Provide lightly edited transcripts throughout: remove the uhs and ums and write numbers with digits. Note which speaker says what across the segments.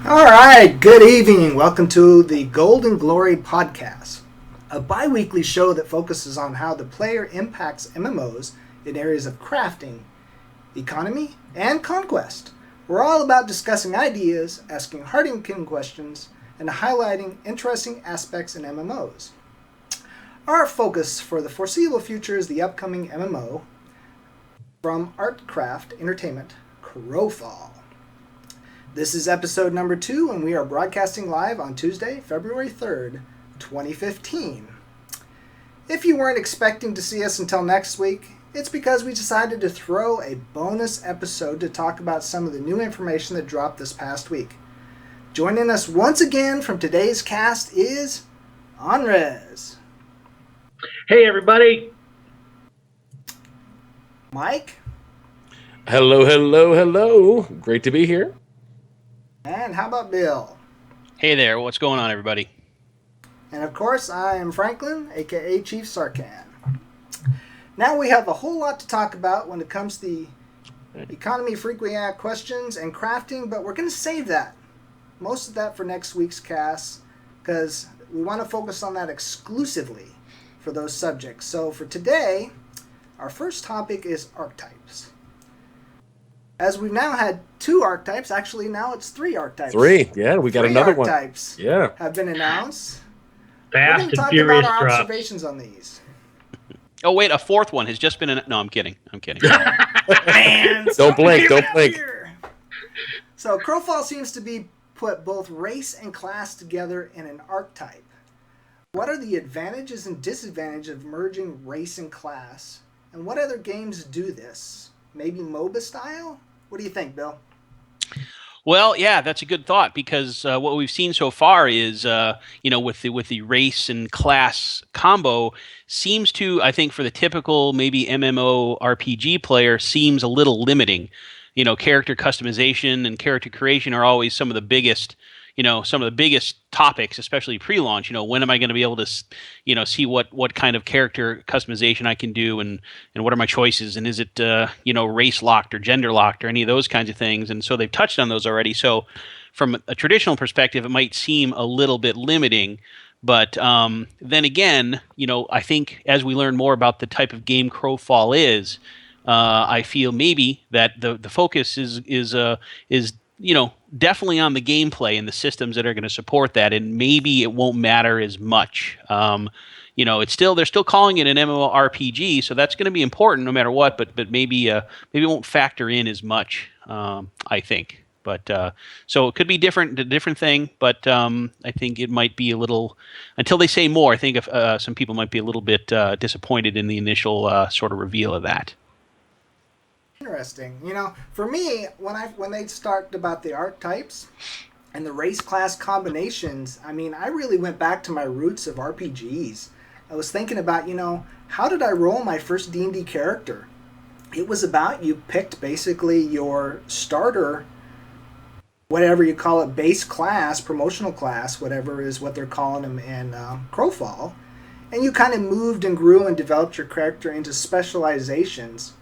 Speaker 1: All right, good evening. Welcome to the Golden Glory Podcast, a bi-weekly show that focuses on how the player impacts MMOs in areas of crafting, economy, and conquest. We're all about discussing ideas, asking hard-hitting questions, and highlighting interesting aspects in MMOs. Our focus for the foreseeable future is the upcoming MMO from Artcraft Entertainment, Crowfall. This is episode number 2, and we are broadcasting live on Tuesday, February 3rd, 2015. If you weren't expecting to see us until next week, it's because we decided to throw a bonus episode to talk about some of the new information that dropped this past week. Joining us once again from today's cast is Anres.
Speaker 2: Hey, everybody.
Speaker 1: Mike.
Speaker 3: Hello. Great to be here.
Speaker 1: And how about Bill?
Speaker 4: Hey there, what's going on, everybody?
Speaker 1: And of course, I am Franklin, aka Chief Sarkhan. Now we have a whole lot to talk about when it comes to the economy, frequently asked questions, and crafting, but we're going to save that. Most of that for next week's cast, because we want to focus on that exclusively for those subjects. So for today, our first topic is archetypes. As we've now had 2 archetypes, actually now it's 3 archetypes.
Speaker 3: 3, yeah, we got
Speaker 1: 3
Speaker 3: another
Speaker 1: archetypes
Speaker 3: one. Yeah,
Speaker 1: have been announced.
Speaker 2: Fast
Speaker 1: We're going to
Speaker 2: and
Speaker 1: talk
Speaker 2: furious
Speaker 1: about our
Speaker 2: drops.
Speaker 1: observations on these.
Speaker 4: Oh, wait, a 4th one has just been... No, I'm kidding.
Speaker 1: Man,
Speaker 3: Don't blink.
Speaker 1: here. So Crowfall seems to be put both race and class together in an archetype. What are the advantages and disadvantages of merging race and class? And what other games do this? Maybe MOBA style? What do you think, Bill?
Speaker 4: Well, yeah, that's a good thought, because what we've seen so far is, with the race and class combo, seems to, I think, for the typical maybe MMO RPG player, seems a little limiting. Character customization and character creation are always some of the biggest topics, especially pre-launch. When am I going to be able to, see what kind of character customization I can do, and what are my choices, and is it, race locked or gender locked or any of those kinds of things. And so they've touched on those already. So from a traditional perspective, it might seem a little bit limiting. But then again, I think as we learn more about the type of game Crowfall is, I feel maybe that the focus is definitely on the gameplay and the systems that are going to support that, and maybe it won't matter as much. They're still calling it an MMORPG, so that's going to be important no matter what. But maybe it won't factor in as much. I think. But so it could be a different thing. But I think it might be a little, until they say more. I think if some people might be a little bit disappointed in the initial sort of reveal of that.
Speaker 1: Interesting. For me, when they talked about the archetypes and the race class combinations, I really went back to my roots of RPGs. I was thinking about, how did I roll my first D&D character? It was about, you picked basically your starter, whatever you call it, base class, promotional class, whatever is what they're calling them in Crowfall, and you kind of moved and grew and developed your character into specializations.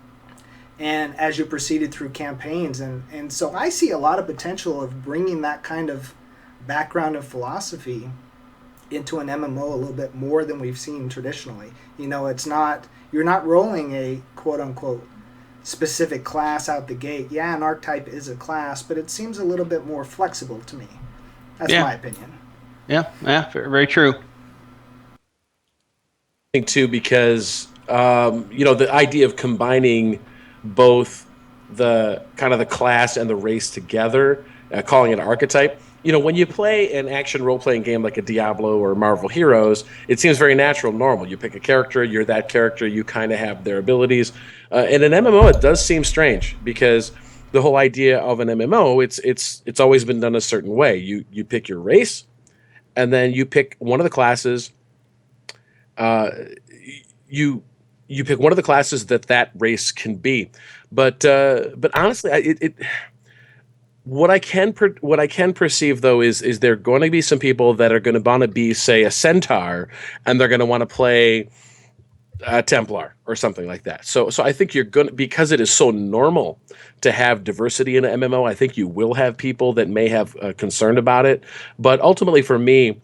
Speaker 1: And as you proceeded through campaigns. And so I see a lot of potential of bringing that kind of background and philosophy into an MMO a little bit more than we've seen traditionally. It's not, you're not rolling a quote-unquote specific class out the gate. Yeah, an archetype is a class, but it seems a little bit more flexible to me. That's my opinion.
Speaker 4: Yeah, very true.
Speaker 3: I think too, because the idea of combining both the kind of the class and the race together, calling it an archetype. When you play an action role-playing game like a Diablo or Marvel Heroes, it seems very natural and normal. You pick a character, you're that character, you kind of have their abilities. In an MMO, it does seem strange, because the whole idea of an MMO, it's always been done a certain way. You pick your race, and then you pick one of the classes. You pick one of the classes that race can be, but honestly, what I can perceive though is there going to be some people that are going to want to be, say, a centaur, and they're going to want to play Templar or something like that. So I think you're going to, because it is so normal to have diversity in an MMO, I think you will have people that may have concern about it. But ultimately for me,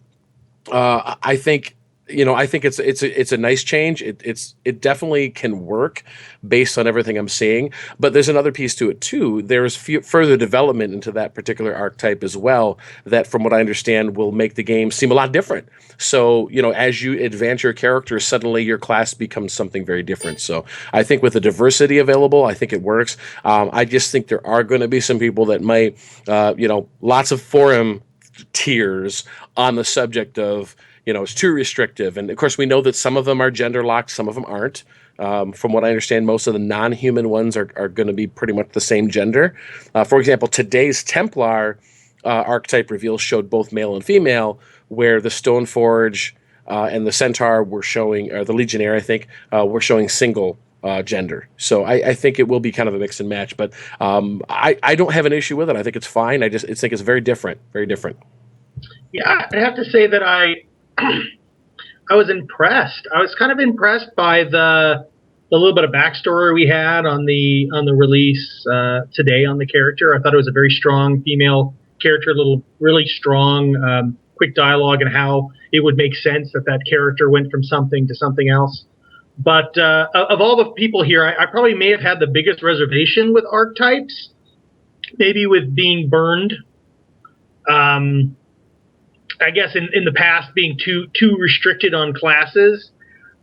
Speaker 3: I think I think it's a nice change. It definitely can work based on everything I'm seeing. But there's another piece to it too. There's further development into that particular archetype as well. That, from what I understand, will make the game seem a lot different. So as you advance your character, suddenly your class becomes something very different. So I think with the diversity available, I think it works. I just think there are going to be some people that might, lots of forum tiers on the subject of it's too restrictive, and of course we know that some of them are gender locked, some of them aren't. From what I understand, most of the non-human ones are going to be pretty much the same gender. For example, today's Templar archetype reveal showed both male and female, where the Stoneforge and the Centaur were showing, or the Legionnaire, I think, were showing single gender. So I think it will be kind of a mix and match, but I don't have an issue with it. I think it's fine. I think it's very different, very different.
Speaker 2: Yeah, I have to say that I was impressed. I was kind of impressed by the little bit of backstory we had on the release today on the character. I thought it was a very strong female character, really strong, quick dialogue, and how it would make sense that character went from something to something else. But of all the people here, I probably may have had the biggest reservation with archetypes, maybe with being burned. I guess in the past being too restricted on classes.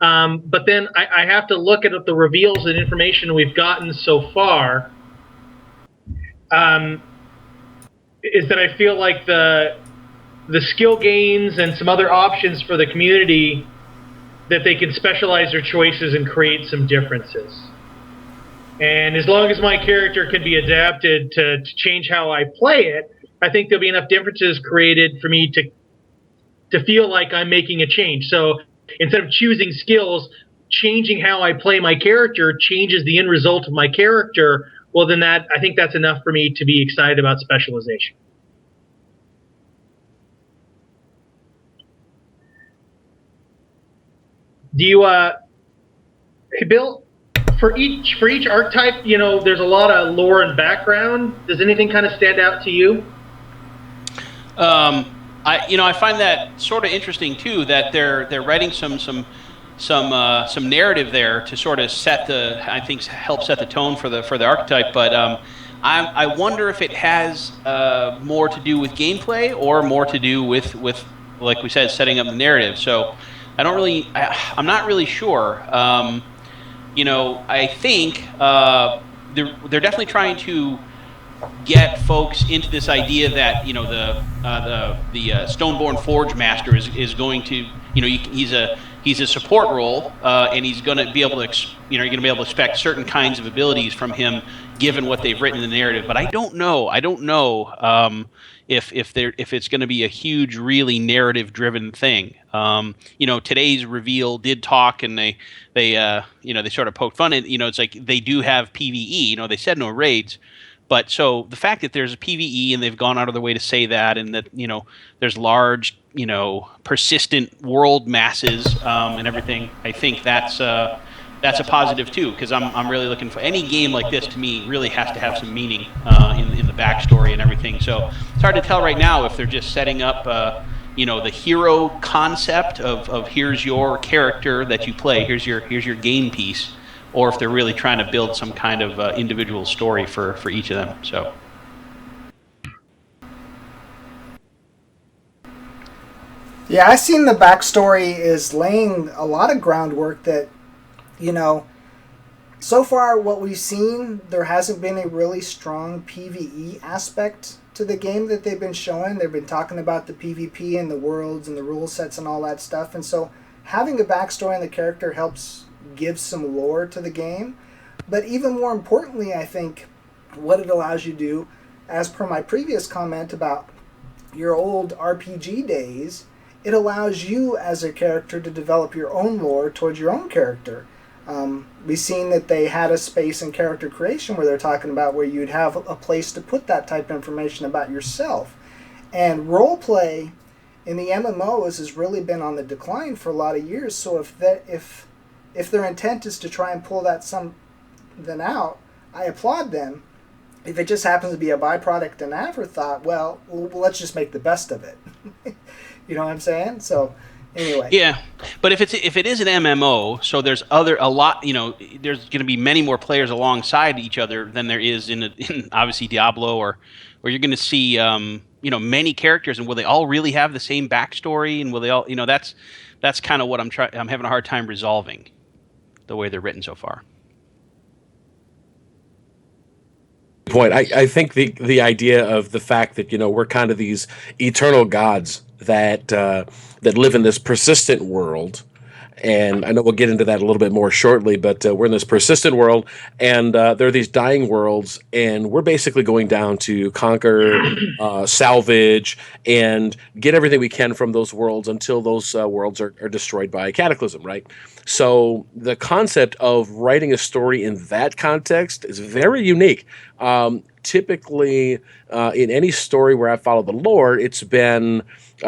Speaker 2: But then I have to look at the reveals and information we've gotten so far, is that I feel like the skill gains and some other options for the community, that they can specialize their choices and create some differences. And as long as my character can be adapted to change how I play it, I think there'll be enough differences created for me to feel like I'm making a change. So instead of choosing skills, changing how I play my character changes the end result of my character. Well, then I think that's enough for me to be excited about specialization. Do you, hey Bill, for each archetype, there's a lot of lore and background. Does anything kind of stand out to you?
Speaker 4: I find that sort of interesting too, that they're writing some narrative there to sort of help set the tone for the archetype. But I wonder if it has more to do with gameplay or more to do with like we said, setting up the narrative. So I'm not really sure. I think they're definitely trying to get folks into this idea that the Stoneborn Forge Master is going to he's a support role, and he's going to be able to you're going to be able to expect certain kinds of abilities from him given what they've written in the narrative. But I don't know if it's going to be a huge, really narrative driven thing. Today's reveal did talk, and they sort of poked fun at, it's like they do have PvE. They said no raids. But so the fact that there's a PvE and they've gone out of their way to say that, and that there's large persistent world masses and everything, I think that's a positive too, because I'm really looking for any game like this. To me, really has to have some meaning in the backstory and everything. So it's hard to tell right now if they're just setting up the hero concept of here's your character that you play, here's your game piece, or if they're really trying to build some kind of individual story for each of them. So.
Speaker 1: Yeah, I've seen the backstory is laying a lot of groundwork that, so far what we've seen, there hasn't been a really strong PvE aspect to the game that they've been showing. They've been talking about the PvP and the worlds and the rule sets and all that stuff. And so having a backstory on the character helps give some lore to the game. But even more importantly, I think what it allows you to do, as per my previous comment about your old RPG days, it allows you as a character to develop your own lore towards your own character. We've seen that they had a space in character creation where they're talking about where you'd have a place to put that type of information about yourself. And roleplay in the MMOs has really been on the decline for a lot of years. So if if their intent is to try and pull that something out, I applaud them. If it just happens to be a byproduct and afterthought, well, let's just make the best of it. You know what I'm saying? So, anyway.
Speaker 4: Yeah, but if it is an MMO, so there's there's going to be many more players alongside each other than there is in obviously Diablo, or you're going to see many characters, and will they all really have the same backstory, and will they all that's kind of what I'm having a hard time resolving, the way they're written so far.
Speaker 3: Point. I think the idea of the fact that we're kind of these eternal gods that live in this persistent world, and I know we'll get into that a little bit more shortly, but we're in this persistent world, and there are these dying worlds, and we're basically going down to conquer, salvage, and get everything we can from those worlds until those worlds are destroyed by a cataclysm, right? So the concept of writing a story in that context is very unique. Typically, in any story where I follow the lore, it's been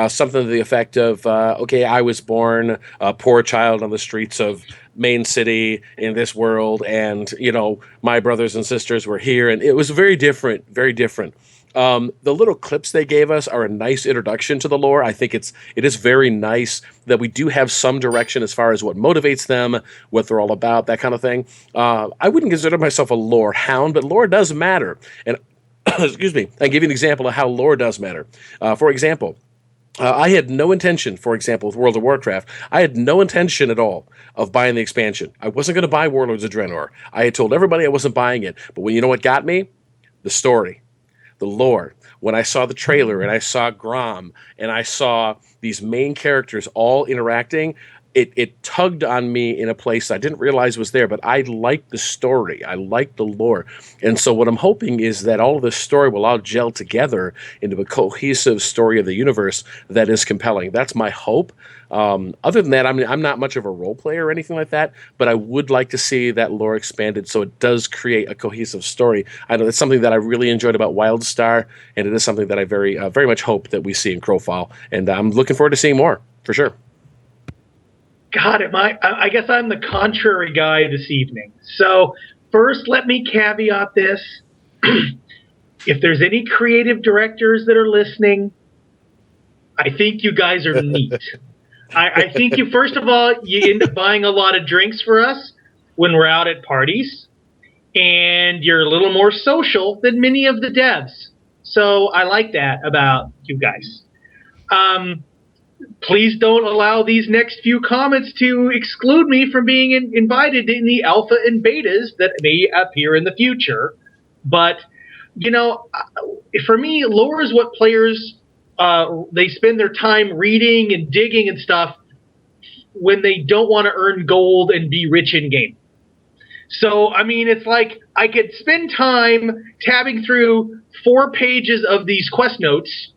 Speaker 3: something to the effect of, okay, I was born a poor child on the streets of Main City in this world, and, my brothers and sisters were here, and it was very different, very different. The little clips they gave us are a nice introduction to the lore. I think it is very nice that we do have some direction as far as what motivates them, what they're all about, that kind of thing. I wouldn't consider myself a lore hound, but lore does matter. And excuse me, I'll give you an example of how lore does matter. For example, I had no intention, for example, with World of Warcraft, I had no intention at all of buying the expansion. I wasn't going to buy Warlords of Draenor. I had told everybody I wasn't buying it. But you know what got me? The story. The lore. When I saw the trailer and I saw Grom and I saw these main characters all interacting, it tugged on me in a place I didn't realize was there, but I liked the story. I liked the lore. And so what I'm hoping is that all of this story will all gel together into a cohesive story of the universe that is compelling. That's my hope. Other than that, I'm not much of a role player or anything like that, but I would like to see that lore expanded so it does create a cohesive story. I know it's something that I really enjoyed about WildStar, and it is something that I very, very much hope that we see in Crowfall. And I'm looking forward to seeing more, for sure.
Speaker 2: God, I guess I'm the contrary guy this evening. So first, let me caveat this. If there's any creative directors that are listening, I think you guys are neat. I think first of all, you end up buying a lot of drinks for us when we're out at parties, and you're a little more social than many of the devs. So I like that about you guys. Please don't allow these next few comments to exclude me from being invited in the alpha and betas that may appear in the future. But, for me, lore is what players, they spend their time reading and digging and stuff when they don't want to earn gold and be rich in game. So, it's like I could spend time tabbing through 4 pages of these quest notes,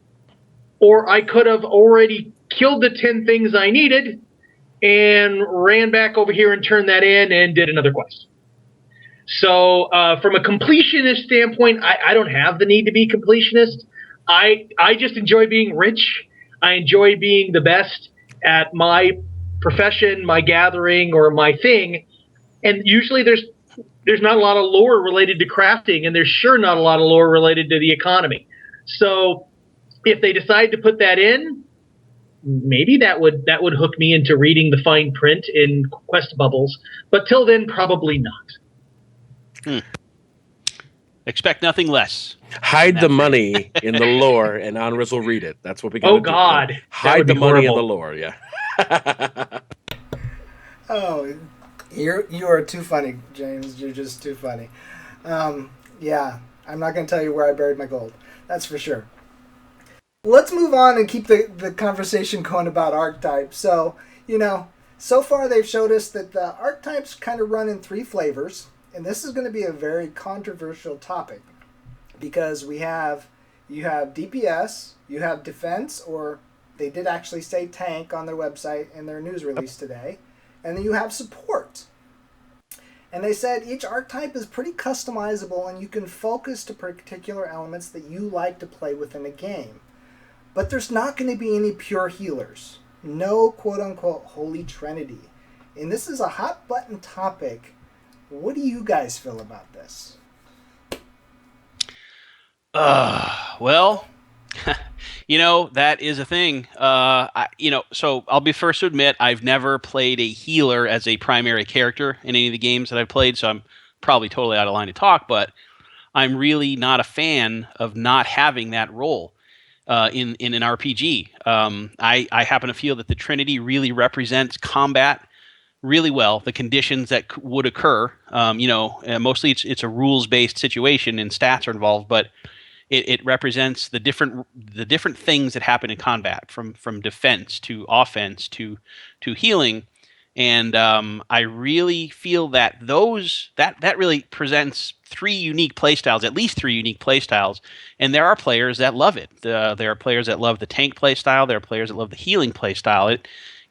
Speaker 2: or I could have already killed the 10 things I needed and ran back over here and turned that in and did another quest. So from a completionist standpoint, I don't have the need to be completionist. I just enjoy being rich. I enjoy being the best at my profession, my gathering, or my thing. And usually there's not a lot of lore related to crafting, and there's sure not a lot of lore related to the economy. So if they decide to put that in, maybe that would hook me into reading the fine print in quest bubbles. But till then, probably not.
Speaker 4: Expect nothing less.
Speaker 3: Hide the money in the lore, and Onriz will read it. That's what we got to do.
Speaker 2: Oh, God.
Speaker 3: Hide the money in the lore, yeah.
Speaker 1: Oh, you are too funny, James. You're just too funny. Yeah, I'm not going to tell you where I buried my gold. That's for sure. Let's move on and keep the conversation going about archetypes. So, so far they've showed us that the archetypes kind of run in 3 flavors, and this is going to be a very controversial topic because you have DPS, you have defense, or they did actually say tank on their website in their news release today, and then you have support. And they said each archetype is pretty customizable and you can focus to particular elements that you like to play within a game. But there's not going to be any pure healers. No quote-unquote holy trinity. and this is a hot button topic. What do you guys feel about this?
Speaker 4: Well, that is a thing. So I'll be first to admit I've never played a healer as a primary character in any of the games that I've played, so I'm probably totally out of line to talk, but I'm really not a fan of not having that role in an RPG. I happen to feel that the Trinity really represents combat really well, the conditions that would occur. Mostly it's a rules-based situation and stats are involved, but it represents the different things that happen in combat, from defense to offense to healing, and I really feel that that really presents at least three unique playstyles, and there are players that love it. There are players that love the tank playstyle. There are players that love the healing playstyle.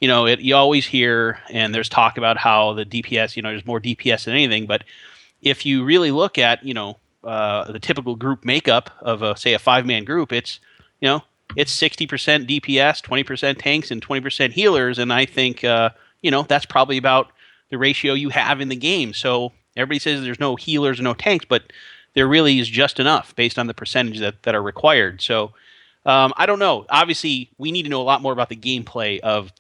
Speaker 4: You always hear, and there's talk about how the DPS, there's more DPS than anything, but if you really look at, the typical group makeup of say a 5-man group, it's 60% DPS, 20% tanks, and 20% healers, and I think that's probably about the ratio you have in the game. So everybody says there's no healers or no tanks, but there really is just enough based on the percentage that are required. So I don't know. Obviously, we need to know a lot more about the gameplay of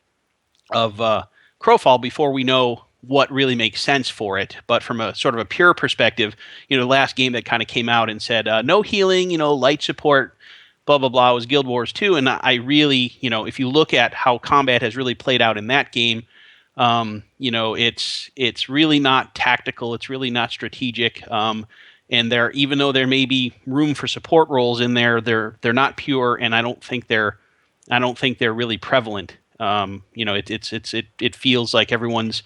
Speaker 4: Crowfall before we know what really makes sense for it. But from a sort of a pure perspective, the last game that kind of came out and said no healing, light support, blah blah blah, was Guild Wars 2, and I really, if you look at how combat has really played out in that game, it's really not tactical, it's really not strategic, and even though there may be room for support roles in there, they're not pure, and I don't think they're really prevalent. It feels like everyone's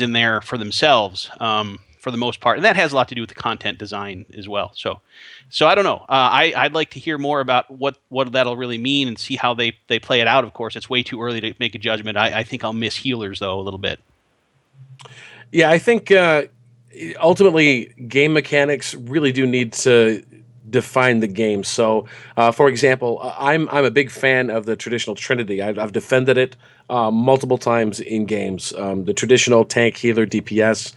Speaker 4: in there for themselves, for the most part, and that has a lot to do with the content design as well. So I don't know. I'd like to hear more about what that'll really mean and see how they play it out. Of course, it's way too early to make a judgment. I think I'll miss healers though a little bit.
Speaker 3: Yeah, I think ultimately game mechanics really do need to define the game. So, for example, I'm a big fan of the traditional Trinity. I've defended it multiple times in games. The traditional tank, healer, DPS.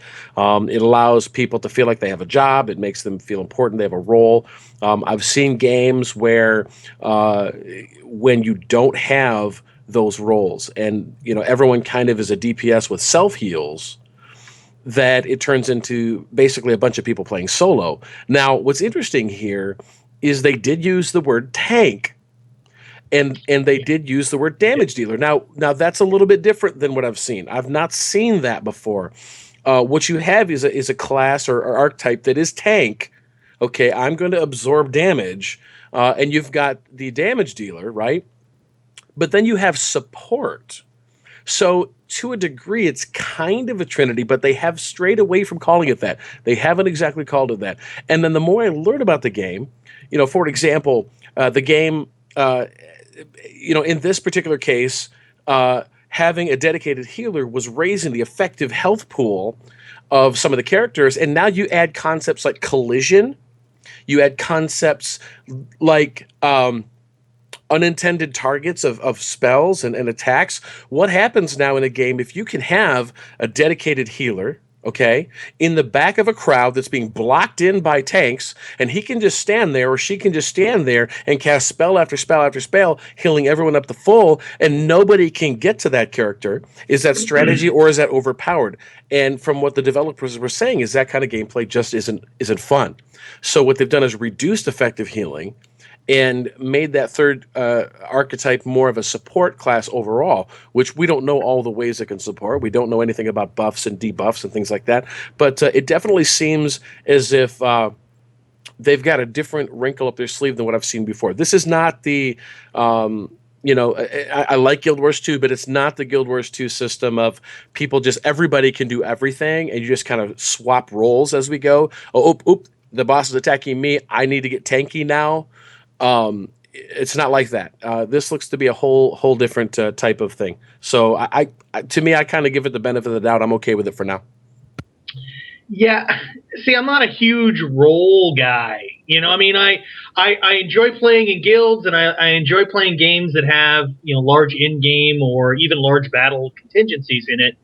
Speaker 3: It allows people to feel like they have a job. It makes them feel important. They have a role. I've seen games where when you don't have those roles, and everyone kind of is a DPS with self heals, that it turns into basically a bunch of people playing solo. Now, what's interesting here is they did use the word tank, and they did use the word damage dealer. Now that's a little bit different than what I've seen. I've not seen that before. What you have is a class or archetype that is tank. Okay, I'm going to absorb damage, and you've got the damage dealer, right? But then you have support. So to a degree, it's kind of a trinity, but they have strayed away from calling it that. They haven't exactly called it that. And then the more I learn about the game, for example, the game, in this particular case, having a dedicated healer was raising the effective health pool of some of the characters. And now you add concepts like collision. You add concepts like unintended targets of spells and attacks. What happens now in a game if you can have a dedicated healer, okay, in the back of a crowd that's being blocked in by tanks, and he can just stand there, or she can just stand there and cast spell after spell after spell, healing everyone up to full, and nobody can get to that character? Is that strategy, or is that overpowered? And from what the developers were saying, is that kind of gameplay just isn't fun. So what they've done is reduced effective healing and made that third archetype more of a support class overall, which we don't know all the ways it can support. We don't know anything about buffs and debuffs and things like that. But it definitely seems as if they've got a different wrinkle up their sleeve than what I've seen before. This is not the, I like Guild Wars 2, but it's not the Guild Wars 2 system of everybody can do everything, and you just kind of swap roles as we go. The boss is attacking me. I need to get tanky now. It's not like that. This looks to be a whole different type of thing. So to me, I kind of give it the benefit of the doubt. I'm okay with it for now.
Speaker 2: Yeah. See, I'm not a huge role guy. I enjoy playing in guilds, and I enjoy playing games that have, large in-game or even large battle contingencies in it.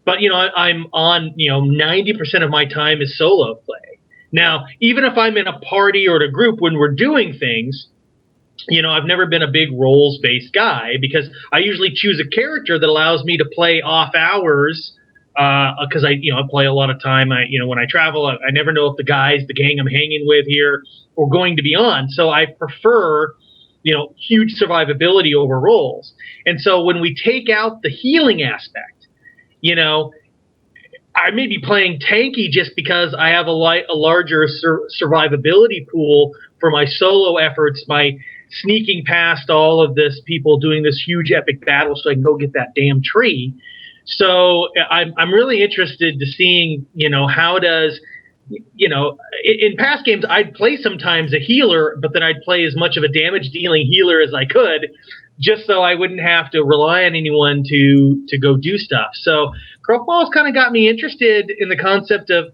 Speaker 2: But I'm on 90% of my time is solo play. Now, even if I'm in a party or a group when we're doing things, I've never been a big roles-based guy because I usually choose a character that allows me to play off hours. Because I play a lot of time. When I travel, I never know if the gang I'm hanging with here are going to be on. So I prefer, huge survivability over roles. And so when we take out the healing aspect, I may be playing tanky just because I have a larger survivability pool for my solo efforts, my sneaking past all of this people doing this huge epic battle so I can go get that damn tree. So I'm really interested to seeing, how does, in past games, I'd play sometimes a healer, but then I'd play as much of a damage dealing healer as I could, just so I wouldn't have to rely on anyone to go do stuff. So Crowfall's kind of got me interested in the concept of,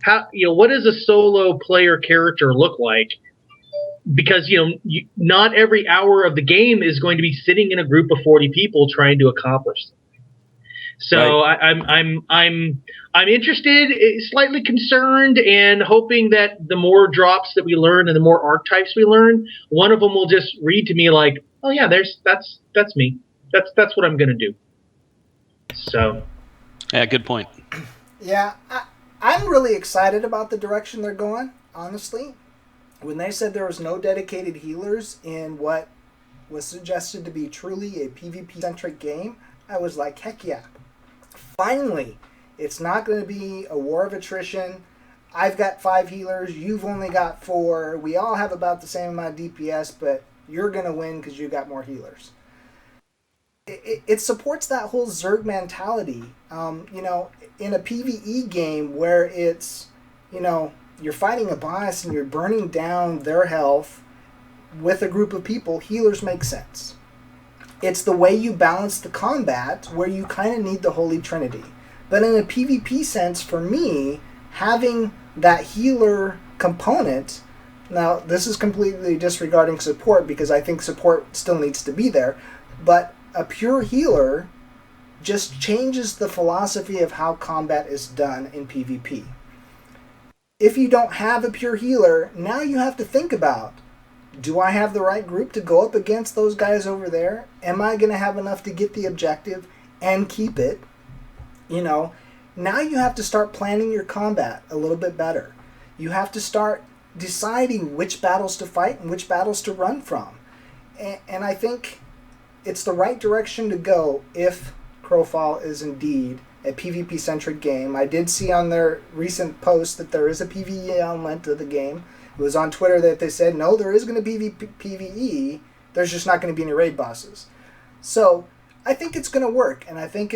Speaker 2: how what does a solo player character look like? Because not every hour of the game is going to be sitting in a group of 40 people trying to accomplish something. So right. I'm interested, slightly concerned, and hoping that the more drops that we learn and the more archetypes we learn, one of them will just read to me like, oh yeah, that's me. That's what I'm gonna do. So
Speaker 4: yeah, good point.
Speaker 1: Yeah, I'm really excited about the direction they're going, honestly. When they said there was no dedicated healers in what was suggested to be truly a PvP-centric game, I was like, heck yeah. Finally, it's not going to be a war of attrition. I've got 5 healers, you've only got 4. We all have about the same amount of DPS, but you're going to win because you got more healers. It supports that whole Zerg mentality. In a PvE game where it's, you're fighting a boss and you're burning down their health with a group of people, healers make sense. It's the way you balance the combat where you kind of need the Holy Trinity. But in a PvP sense, for me, having that healer component, now this is completely disregarding support because I think support still needs to be there, but a pure healer just changes the philosophy of how combat is done in PvP. If you don't have a pure healer, now you have to think about, do I have the right group to go up against those guys over there? Am I going to have enough to get the objective and keep it? Now you have to start planning your combat a little bit better. You have to start deciding which battles to fight and which battles to run from. And I think it's the right direction to go if Crowfall is indeed a PvP-centric game. I did see on their recent post that there is a PvE element to the game. It was on Twitter that they said, no, there is going to be PvE, there's just not going to be any raid bosses. So I think it's going to work, and I think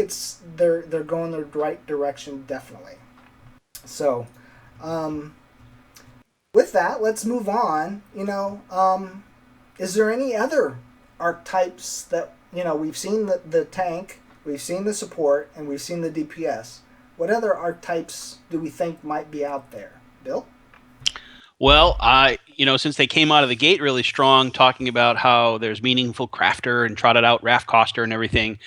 Speaker 1: they're going the right direction, definitely. So with that, let's move on. Is there any other archetypes that, we've seen the tank, we've seen the support, and we've seen the DPS. What other archetypes do we think might be out there? Bill?
Speaker 4: Well, since they came out of the gate really strong, talking about how there's meaningful crafter and trotted out raft coster and everything,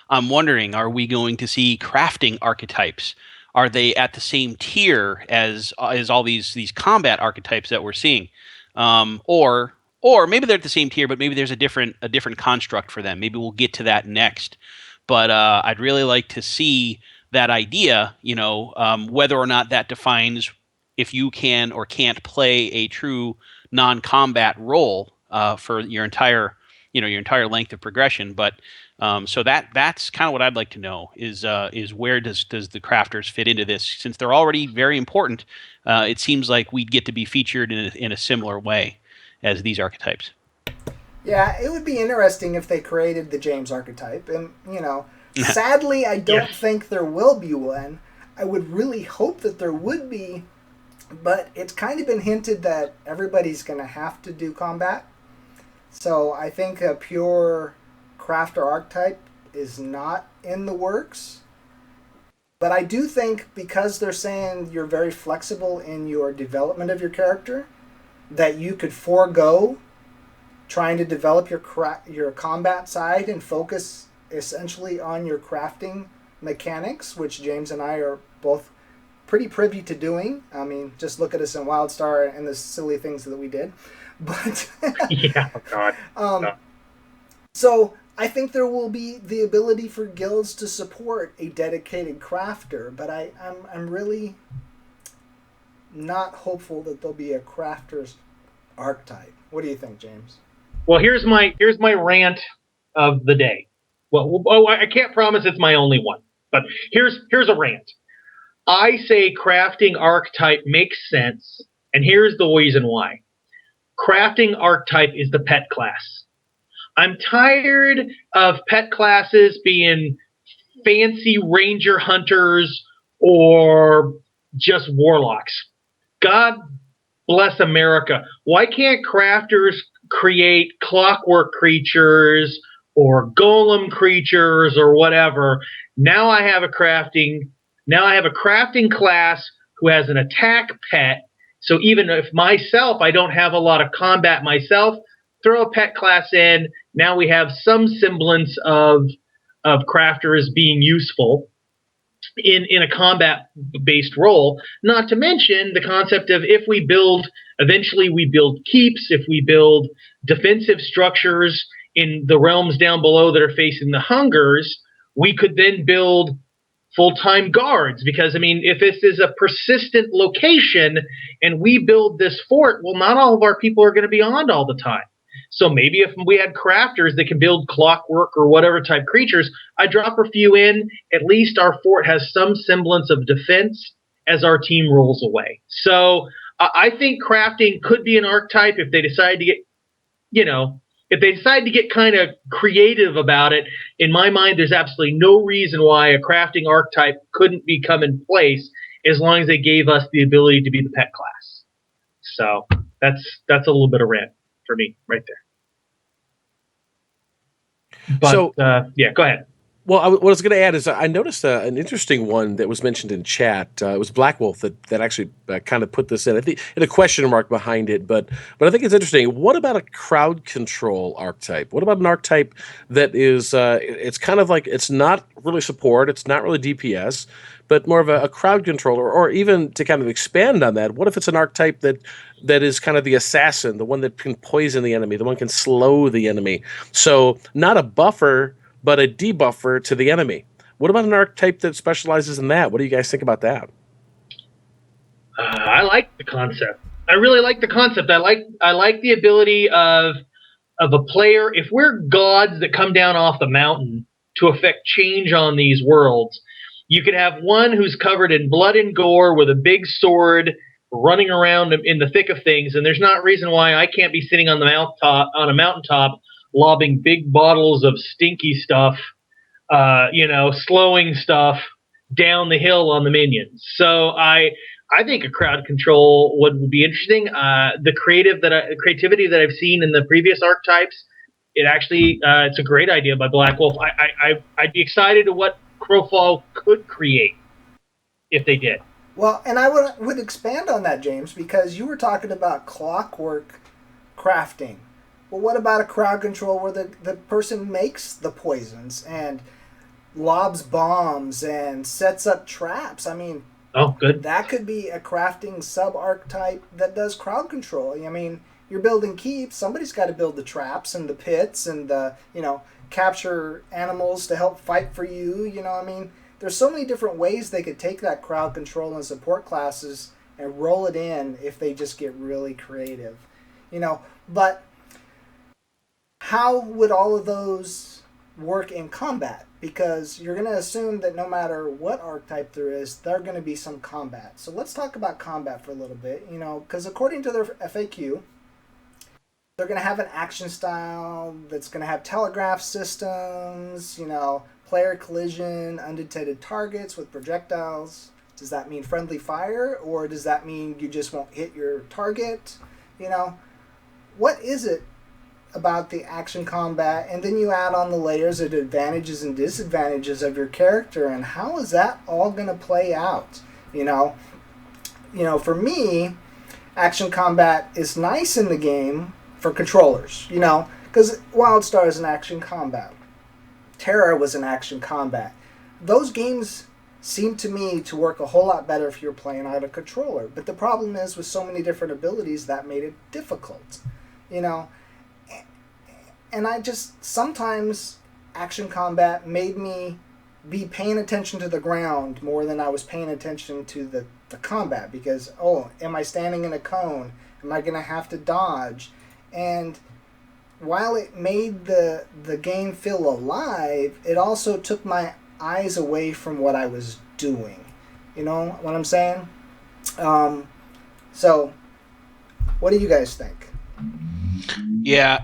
Speaker 4: I'm wondering, are we going to see crafting archetypes? Are they at the same tier as all these combat archetypes that we're seeing? Or maybe they're at the same tier, but maybe there's a different construct for them. Maybe we'll get to that next. But I'd really like to see that idea, whether or not that defines if you can or can't play a true non-combat role for your entire length of progression. But so that's kind of what I'd like to know is where does the crafters fit into this? Since they're already very important, it seems like we'd get to be featured in a similar way as these archetypes.
Speaker 1: Yeah, it would be interesting if they created the James archetype. And, sadly, I don't think there will be one. I would really hope that there would be, but it's kind of been hinted that everybody's going to have to do combat. So I think a pure crafter archetype is not in the works. But I do think because they're saying you're very flexible in your development of your character, that you could forego trying to develop your combat side and focus essentially on your crafting mechanics, which James and I are both pretty privy to doing. I mean, just look at us in WildStar and the silly things that we did. But
Speaker 2: yeah, oh God. No.
Speaker 1: So I think there will be the ability for guilds to support a dedicated crafter, but I'm really not hopeful that there'll be a crafter's archetype. What do you think, James?
Speaker 2: Well, here's my rant of the day. Well, I can't promise it's my only one, but here's a rant. I say crafting archetype makes sense, and here's the reason why. Crafting archetype is the pet class. I'm tired of pet classes being fancy ranger hunters or just warlocks. God bless America. Why can't crafters create clockwork creatures or golem creatures or whatever? Now I have a crafting class who has an attack pet. So even if myself, I don't have a lot of combat myself, throw a pet class in. Now we have some semblance of crafters being useful in a combat-based role. Not to mention the concept of eventually we build keeps, if we build defensive structures in the realms down below that are facing the hungers, we could then build full-time guards, because I mean, if this is a persistent location and we build this fort, well, not all of our people are going to be on all the time. So maybe if we had crafters that can build clockwork or whatever type creatures, I drop a few in, at least our fort has some semblance of defense as our team rolls away. So I think crafting could be an archetype if they decide to get kind of creative about it. In my mind, there's absolutely no reason why a crafting archetype couldn't become in place as long as they gave us the ability to be the pet class. So that's a little bit of rant for me right there. But yeah, go ahead.
Speaker 3: Well, what I was going to add is I noticed an interesting one that was mentioned in chat. It was Black Wolf that actually kind of put this in. I think in a question mark behind it, but I think it's interesting. What about a crowd control archetype? What about an archetype that is it's kind of like, it's not really support, it's not really DPS, but more of a crowd controller, or even to kind of expand on that, what if it's an archetype that is kind of the assassin, the one that can poison the enemy, the one can slow the enemy? So not a buffer, but a debuffer to the enemy. What about an archetype that specializes in that? What do you guys think about that?
Speaker 2: I like the concept. I really like the concept. I like the ability of a player. If we're gods that come down off the mountain to affect change on these worlds, you could have one who's covered in blood and gore with a big sword running around in the thick of things, and there's not reason why I can't be sitting on a mountaintop lobbing big bottles of stinky stuff, slowing stuff down the hill on the minions. So I think a crowd control would be interesting. The creativity that I've seen in the previous archetypes, it's a great idea by Black Wolf. I'd be excited to what Crowfall could create if they did.
Speaker 1: Well, and I would expand on that, James, because you were talking about clockwork crafting. Well, what about a crowd control where the person makes the poisons and lobs bombs and sets up traps? I mean,
Speaker 2: oh, good.
Speaker 1: That could be a crafting sub-archetype that does crowd control. I mean, you're building keeps. Somebody's got to build the traps and the pits and capture animals to help fight for you. I mean, there's so many different ways they could take that crowd control and support classes and roll it in if they just get really creative. But how would all of those work in combat? Because you're going to assume that no matter what archetype there is, there's going to be some combat. So let's talk about combat for a little bit, because according to their FAQ, they're going to have an action style that's going to have telegraph systems, player collision, undetected targets with projectiles. Does that mean friendly fire, or does that mean you just won't hit your target? What is it about the action combat? And then you add on the layers of advantages and disadvantages of your character, and how is that all going to play out? For me, action combat is nice in the game for controllers, because WildStar is an action combat. Terra was an action combat. those games seem to me to work a whole lot better if you're playing on a controller. But the problem is with so many different abilities that made it difficult, you know. And I just sometimes action combat made me be paying attention to the ground more than I was paying attention to the combat because am I standing in a cone? Am I gonna have to dodge? And while it made the game feel alive, it also took my eyes away from what I was doing. You know what I'm saying? So, what do you guys think?
Speaker 4: Yeah,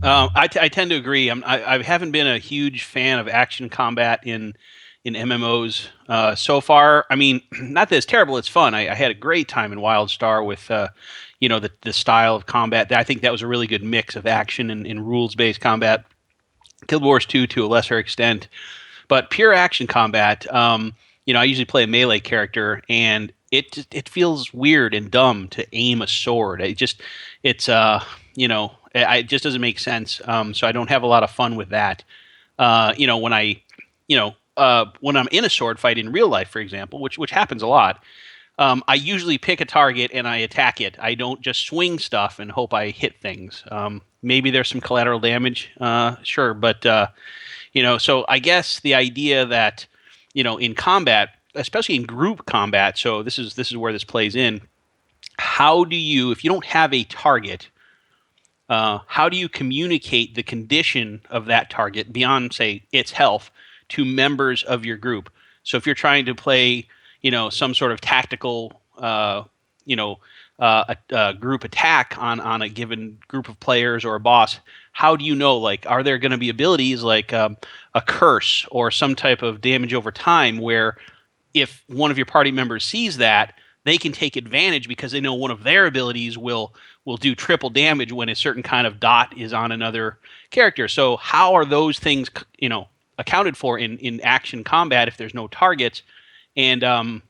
Speaker 4: I tend to agree. I haven't been a huge fan of action combat in MMOs so far. I mean, not that it's terrible; it's fun. I had a great time in WildStar with the style of combat. I think that was a really good mix of action and rules based combat. Guild Wars 2 to a lesser extent, but pure action combat. I usually play a melee character, and it feels weird and dumb to aim a sword. It just doesn't make sense. So I don't have a lot of fun with that. When I'm in a sword fight in real life, for example, which happens a lot, I usually pick a target and I attack it. I don't just swing stuff and hope I hit things. Maybe there's some collateral damage, sure, but so I guess the idea that in combat, especially in group combat, so this is where this plays in. How do you, if you don't have a target, how do you communicate the condition of that target beyond, say, its health to members of your group? So if you're trying to play, some sort of tactical, a group attack on a given group of players or a boss, how do you know, like, are there going to be abilities like a curse or some type of damage over time where if one of your party members sees that, they can take advantage because they know one of their abilities will do triple damage when a certain kind of dot is on another character. So how are those things, accounted for in action combat if there's no targets? And and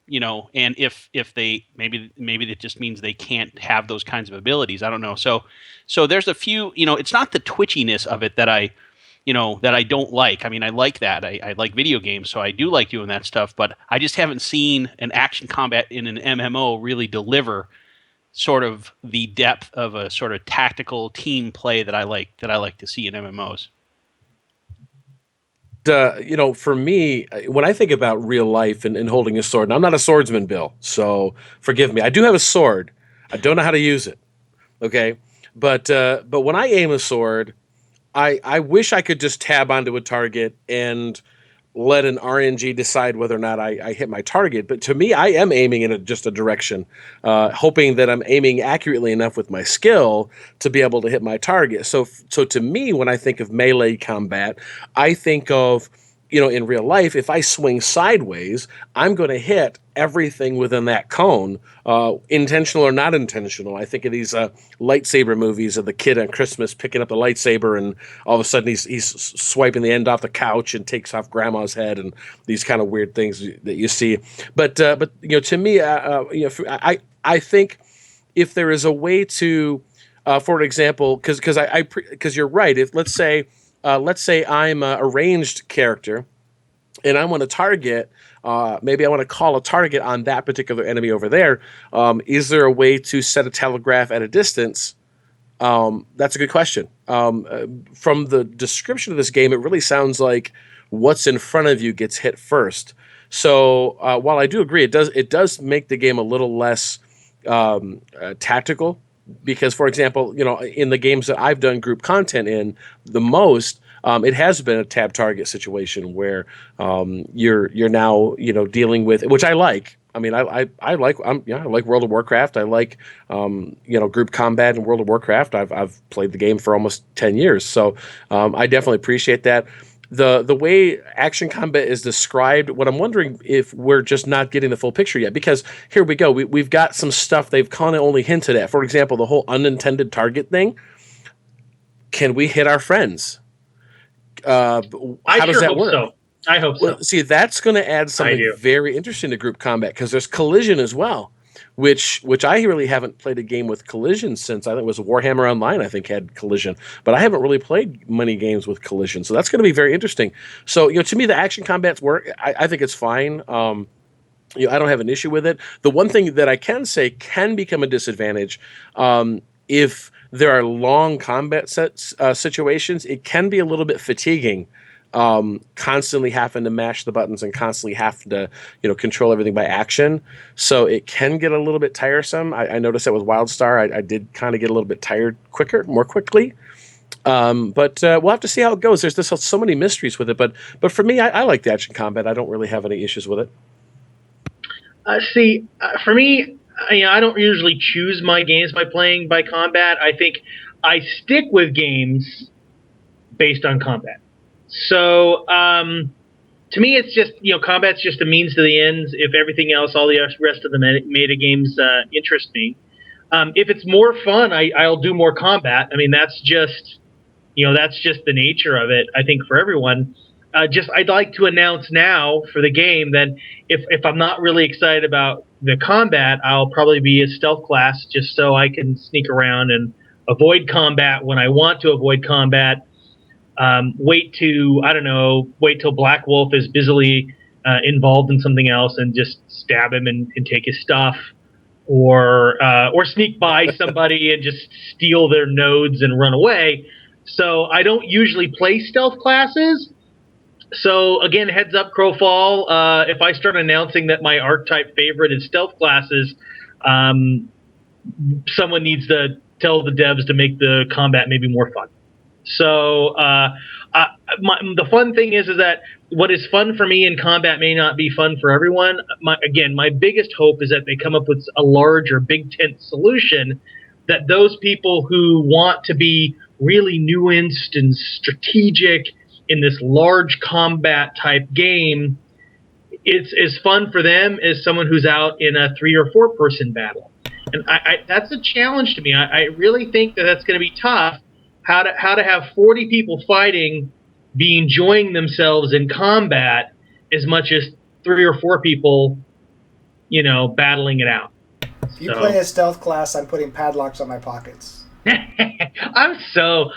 Speaker 4: if they maybe it just means they can't have those kinds of abilities. I don't know. So there's a few. It's not the twitchiness of it that I don't like. I mean, I like that. I like video games, so I do like doing that stuff. But I just haven't seen an action combat in an MMO really deliver sort of the depth of a sort of tactical team play that I like to see in MMOs.
Speaker 3: For me, when I think about real life and holding a sword, and I'm not a swordsman, Bill, so forgive me. I do have a sword. I don't know how to use it. Okay, but when I aim a sword, I wish I could just tab onto a target and let an RNG decide whether or not I hit my target. But to me, I am aiming in just a direction, hoping that I'm aiming accurately enough with my skill to be able to hit my target. So to me, when I think of melee combat, I think of, in real life, if I swing sideways, I'm going to hit everything within that cone, intentional or not intentional. I think of these lightsaber movies of the kid on Christmas picking up the lightsaber and all of a sudden he's swiping the end off the couch and takes off grandma's head and these kind of weird things that you see. But to me, I think if there is a way to, for example, because you're right. If let's say I'm a ranged character and I want to target, maybe I want to call a target on that particular enemy over there. Is there a way to set a telegraph at a distance? That's a good question. From the description of this game, it really sounds like what's in front of you gets hit first. So while I do agree, it does make the game a little less tactical. Because, for example, in the games that I've done group content in the most, it has been a tab target situation where you're now dealing with, which I like. I mean, I like World of Warcraft. I like group combat in World of Warcraft. I've played the game for almost 10 years, so I definitely appreciate that. The way action combat is described, what I'm wondering if we're just not getting the full picture yet, because here we go. We've got some stuff they've kind of only hinted at. For example, the whole unintended target thing. Can we hit our friends? How does that work?
Speaker 2: So. I hope so.
Speaker 3: Well, see, that's going to add something very interesting to group combat because there's collision as well. which I really haven't played a game with collision since I think it was Warhammer Online. I think had collision, but I haven't really played many games with collision. So that's going to be very interesting. So to me, the action combats work. I think it's fine. I don't have an issue with it. The one thing that I can say can become a disadvantage if there are long combat situations. It can be a little bit fatiguing, constantly having to mash the buttons and constantly having to control everything by action. So it can get a little bit tiresome. I noticed that with WildStar. I did kind of get a little bit tired more quickly. But we'll have to see how it goes. There's so many mysteries with it. But for me, I like the action combat. I don't really have any issues with it.
Speaker 2: For me, I don't usually choose my games by playing by combat. I think I stick with games based on combat. So to me, it's just combat's just a means to the ends. If everything else, all the rest of the meta games interest me. If it's more fun, I'll do more combat. I mean, that's just the nature of it. I think for everyone. I'd like to announce now for the game that if I'm not really excited about the combat, I'll probably be a stealth class just so I can sneak around and avoid combat when I want to avoid combat. Wait till Black Wolf is busily involved in something else and just stab him and take his stuff, or sneak by somebody and just steal their nodes and run away. So I don't usually play stealth classes. So again, heads up, Crowfall. If I start announcing that my archetype favorite is stealth classes, someone needs to tell the devs to make the combat maybe more fun. So the fun thing is that what is fun for me in combat may not be fun for everyone. My biggest hope is that they come up with a large or big tent solution that those people who want to be really nuanced and strategic in this large combat type game, it's as fun for them as someone who's out in a 3 or 4 person battle. And that's a challenge to me. I really think that's going to be tough. How to have 40 people fighting, be enjoying themselves in combat as much as 3 or 4 people, battling it out.
Speaker 1: If you play a stealth class, I'm putting padlocks on my pockets.
Speaker 2: I'm so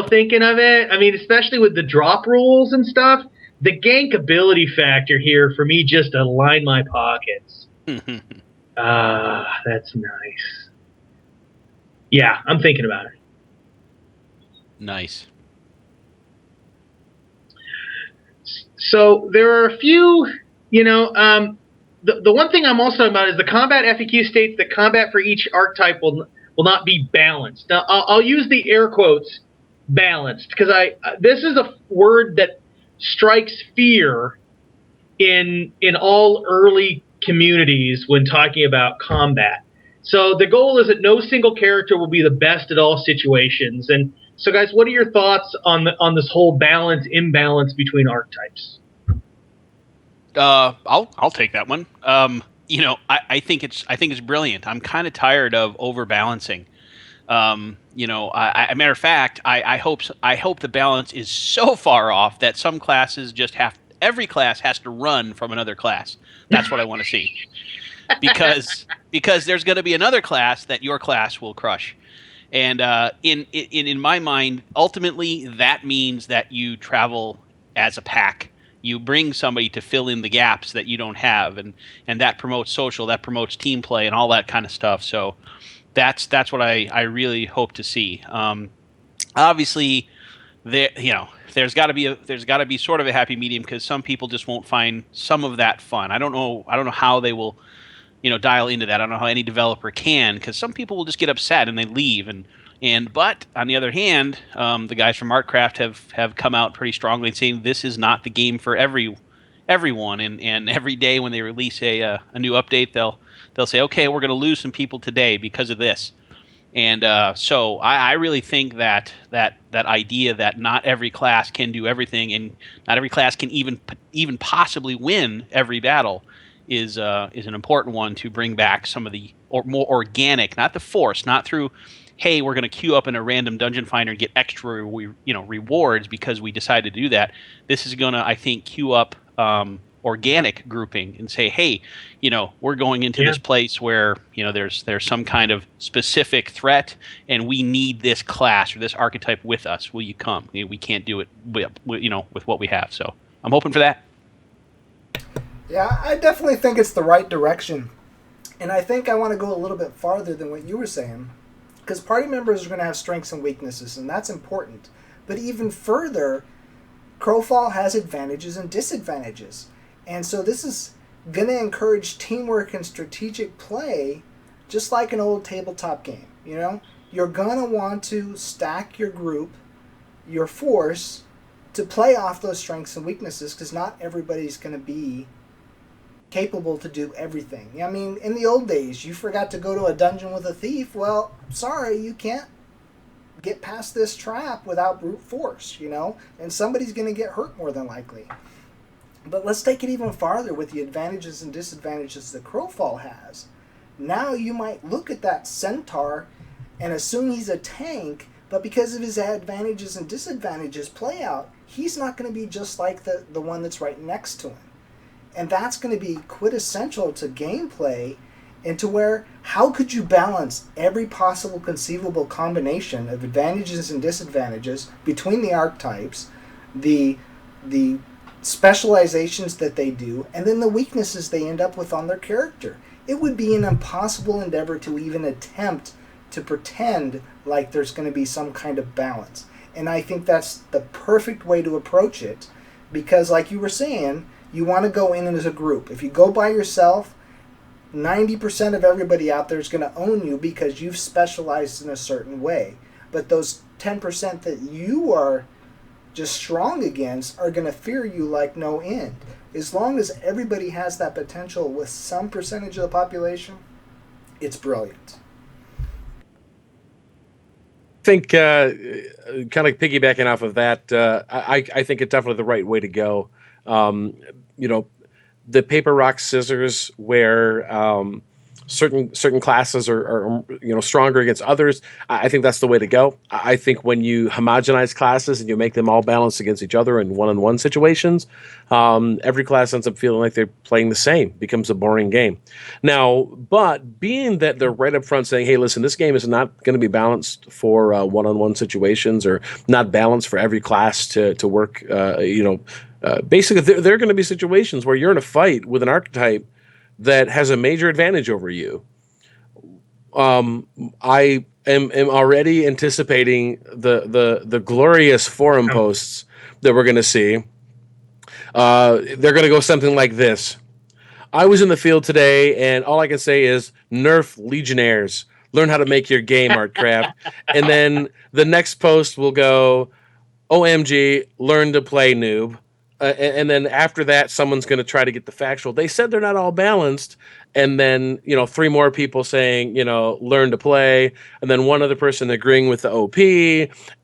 Speaker 2: thinking of it. I mean, especially with the drop rules and stuff, the gankability factor here for me just to line my pockets. That's nice. Yeah, I'm thinking about it.
Speaker 4: Nice.
Speaker 2: So there are a few, the one thing I'm also talking about is the combat FAQ states that combat for each archetype will not be balanced. Now, I'll use the air quotes balanced because this is a word that strikes fear in all early communities when talking about combat. So the goal is that no single character will be the best at all situations. And so, guys, what are your thoughts on this whole imbalance between archetypes?
Speaker 4: I'll take that one. I think it's brilliant. I'm kind of tired of overbalancing. Matter of fact, I hope the balance is so far off that some classes every class has to run from another class. That's what I want to see. Because there's going to be another class that your class will crush. And in my mind, ultimately that means that you travel as a pack. You bring somebody to fill in the gaps that you don't have, and that promotes social, that promotes team play, and all that kind of stuff. So that's what I really hope to see. Obviously, there's got to be sort of a happy medium because some people just won't find some of that fun. I don't know how they will, dial into that. I don't know how any developer can, because some people will just get upset and they leave. But on the other hand, the guys from Artcraft have come out pretty strongly saying this is not the game for everyone. And every day when they release a new update, they'll say, okay, we're going to lose some people today because of this. And so I really think that idea that not every class can do everything and not every class can even possibly win every battle is an important one to bring back some of the more organic, not the force, not through, hey, we're going to queue up in a random dungeon finder and get extra rewards because we decided to do that. This is going to, I think, queue up organic grouping and say, hey, we're going into this place where there's some kind of specific threat, and we need this class or this archetype with us. Will you come? We can't do it with what we have. So I'm hoping for that.
Speaker 1: Yeah, I definitely think it's the right direction. And I think I want to go a little bit farther than what you were saying. Because party members are going to have strengths and weaknesses, and that's important. But even further, Crowfall has advantages and disadvantages. And so this is going to encourage teamwork and strategic play, just like an old tabletop game. You're going to want to stack your group, your force, to play off those strengths and weaknesses, because not everybody's going to be capable to do everything. I mean, in the old days, you forgot to go to a dungeon with a thief. Well, sorry, you can't get past this trap without brute force, and somebody's going to get hurt more than likely. But let's take it even farther with the advantages and disadvantages that Crowfall has. Now you might look at that centaur and assume he's a tank, but because of his advantages and disadvantages play out, he's not going to be just like the one that's right next to him. And that's going to be quintessential to gameplay, and to where, how could you balance every possible conceivable combination of advantages and disadvantages between the archetypes, the specializations that they do, and then the weaknesses they end up with on their character? It would be an impossible endeavor to even attempt to pretend like there's going to be some kind of balance. And I think that's the perfect way to approach it, because like you were saying, you want to go in as a group. If you go by yourself, 90% of everybody out there is going to own you because you've specialized in a certain way. But those 10% that you are just strong against are going to fear you like no end. As long as everybody has that potential with some percentage of the population, it's brilliant.
Speaker 3: I think, kind of piggybacking off of that, I think it's definitely the right way to go. The paper, rock, scissors, where certain classes are stronger against others. I think that's the way to go. I think when you homogenize classes and you make them all balanced against each other in one-on-one situations, every class ends up feeling like they're playing the same. It becomes a boring game. Now, but being that they're right up front saying, hey, listen, this game is not going to be balanced for one-on-one situations, or not balanced for every class to work, basically, there are going to be situations where you're in a fight with an archetype that has a major advantage over you. I am already anticipating the glorious forum posts that we're going to see. They're going to go something like this. I was in the field today, and all I can say is, nerf Legionnaires. Learn how to make your game, Artcraft. And then the next post will go, OMG, learn to play, noob. And then after that, someone's going to try to get the factual. They said they're not all balanced. And then, 3 more people saying, learn to play. And then one other person agreeing with the OP.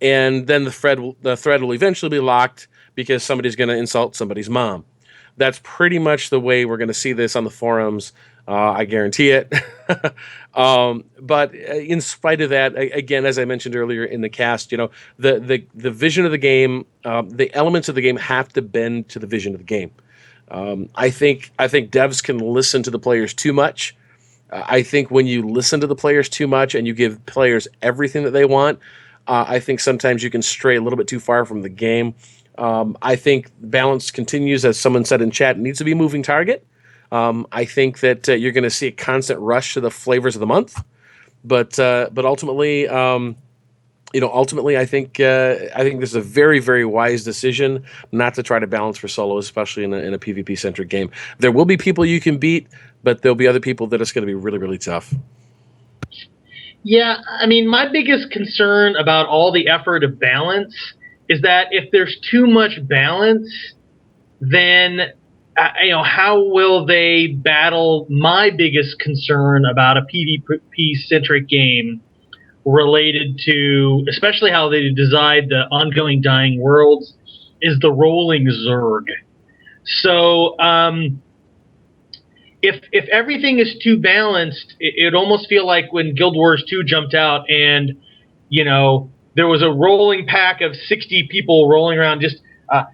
Speaker 3: And then the thread will eventually be locked because somebody's going to insult somebody's mom. That's pretty much the way we're going to see this on the forums. I guarantee it. But in spite of that, again, as I mentioned earlier in the cast, the vision of the game, the elements of the game have to bend to the vision of the game. I think devs can listen to the players too much. I think when you listen to the players too much and you give players everything that they want, I think sometimes you can stray a little bit too far from the game. I think balance continues, as someone said in chat, needs to be a moving target. I think that you're going to see a constant rush to the flavors of the month, but ultimately, I think this is a very, very wise decision not to try to balance for solo, especially in a PvP centric game. There will be people you can beat, but there'll be other people that it's going to be really, really tough.
Speaker 2: Yeah, I mean, my biggest concern about all the effort of balance is that if there's too much balance, then how will they battle my biggest concern about a PvP-centric game related to, especially how they decide the ongoing dying worlds, is the rolling Zerg. So if everything is too balanced, it almost feel like when Guild Wars 2 jumped out and, there was a rolling pack of 60 people rolling around just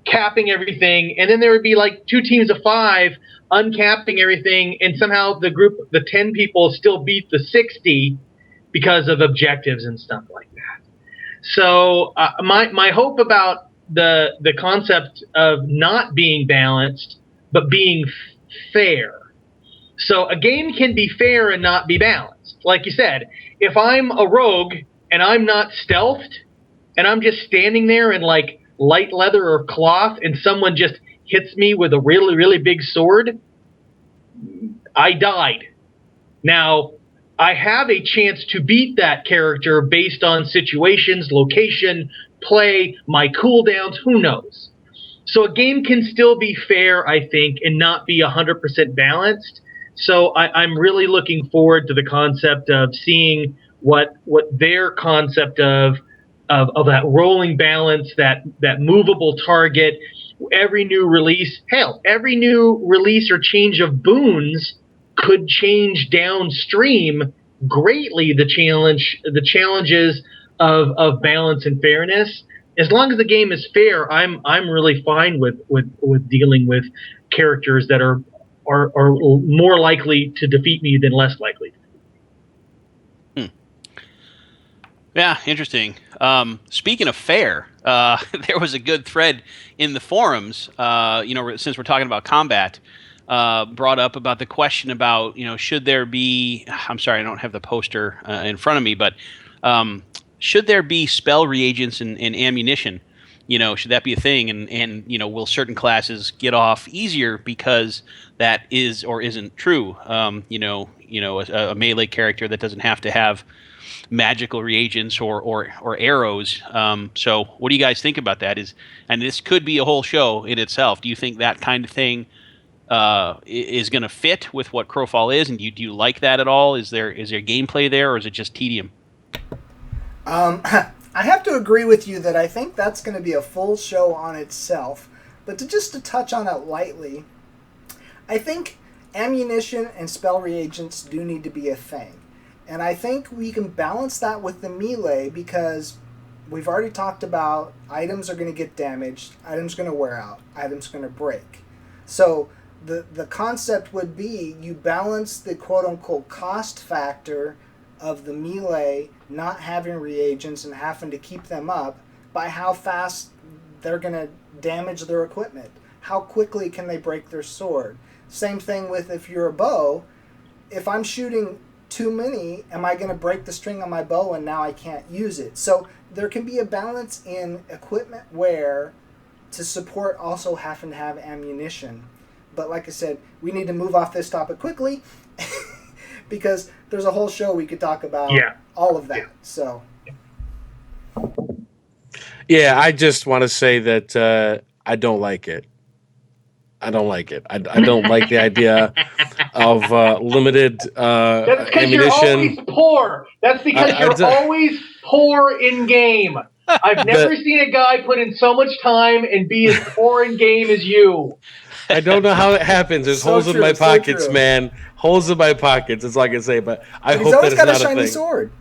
Speaker 2: capping everything, and then there would be like 2 teams of 5 uncapping everything, and somehow the 10 people still beat the 60 because of objectives and stuff like that. So my hope about the concept of not being balanced but being fair. So a game can be fair and not be balanced. Like you said, if I'm a rogue and I'm not stealthed and I'm just standing there in like light leather or cloth and someone just hits me with a really, really big sword, I died. Now, I have a chance to beat that character based on situations, location, play, my cooldowns, who knows. So a game can still be fair, I think, and not be 100% balanced. So I'm really looking forward to the concept of seeing what their concept of that rolling balance, that movable target, every new release, hell, every new release or change of boons could change downstream greatly the challenges of balance and fairness. As long as the game is fair, I'm really fine with dealing with characters that are more likely to defeat me than less likely.
Speaker 4: Yeah, interesting. Speaking of fair, there was a good thread in the forums. Since we're talking about combat, brought up about the question about should there be? I'm sorry, I don't have the poster in front of me, but should there be spell reagents and ammunition? Should that be a thing? And will certain classes get off easier because that is or isn't true? A melee character that doesn't have to have magical reagents or arrows. So what do you guys think about that? And this could be a whole show in itself. Do you think that kind of thing is going to fit with what Crowfall is? And do you like that at all? Is there gameplay there, or is it just tedium?
Speaker 1: I have to agree with you that I think that's going to be a full show on itself. But to touch on it lightly, I think ammunition and spell reagents do need to be a thing. And I think we can balance that with the melee because we've already talked about items are going to get damaged, items are going to wear out, items are going to break. So the concept would be you balance the quote-unquote cost factor of the melee not having reagents and having to keep them up by how fast they're going to damage their equipment. How quickly can they break their sword? Same thing with if you're a bow. If I'm shooting too many, am I going to break the string on my bow and now I can't use it? So there can be a balance in equipment wear to support also having to have ammunition. But like I said, we need to move off this topic quickly because there's a whole show we could talk about all of that. Yeah. So
Speaker 3: yeah, I just want to say that I don't like it. I don't like it. I don't like the idea of limited
Speaker 2: That's because
Speaker 3: ammunition.
Speaker 2: You're always poor. That's because you're always poor in game. I've never seen a guy put in so much time and be as poor in game as you.
Speaker 3: I don't know how it happens. There's holes in my pockets, man. Holes in my pockets. That's all I can say. But I hope that it's not a thing. He's always got a shiny sword.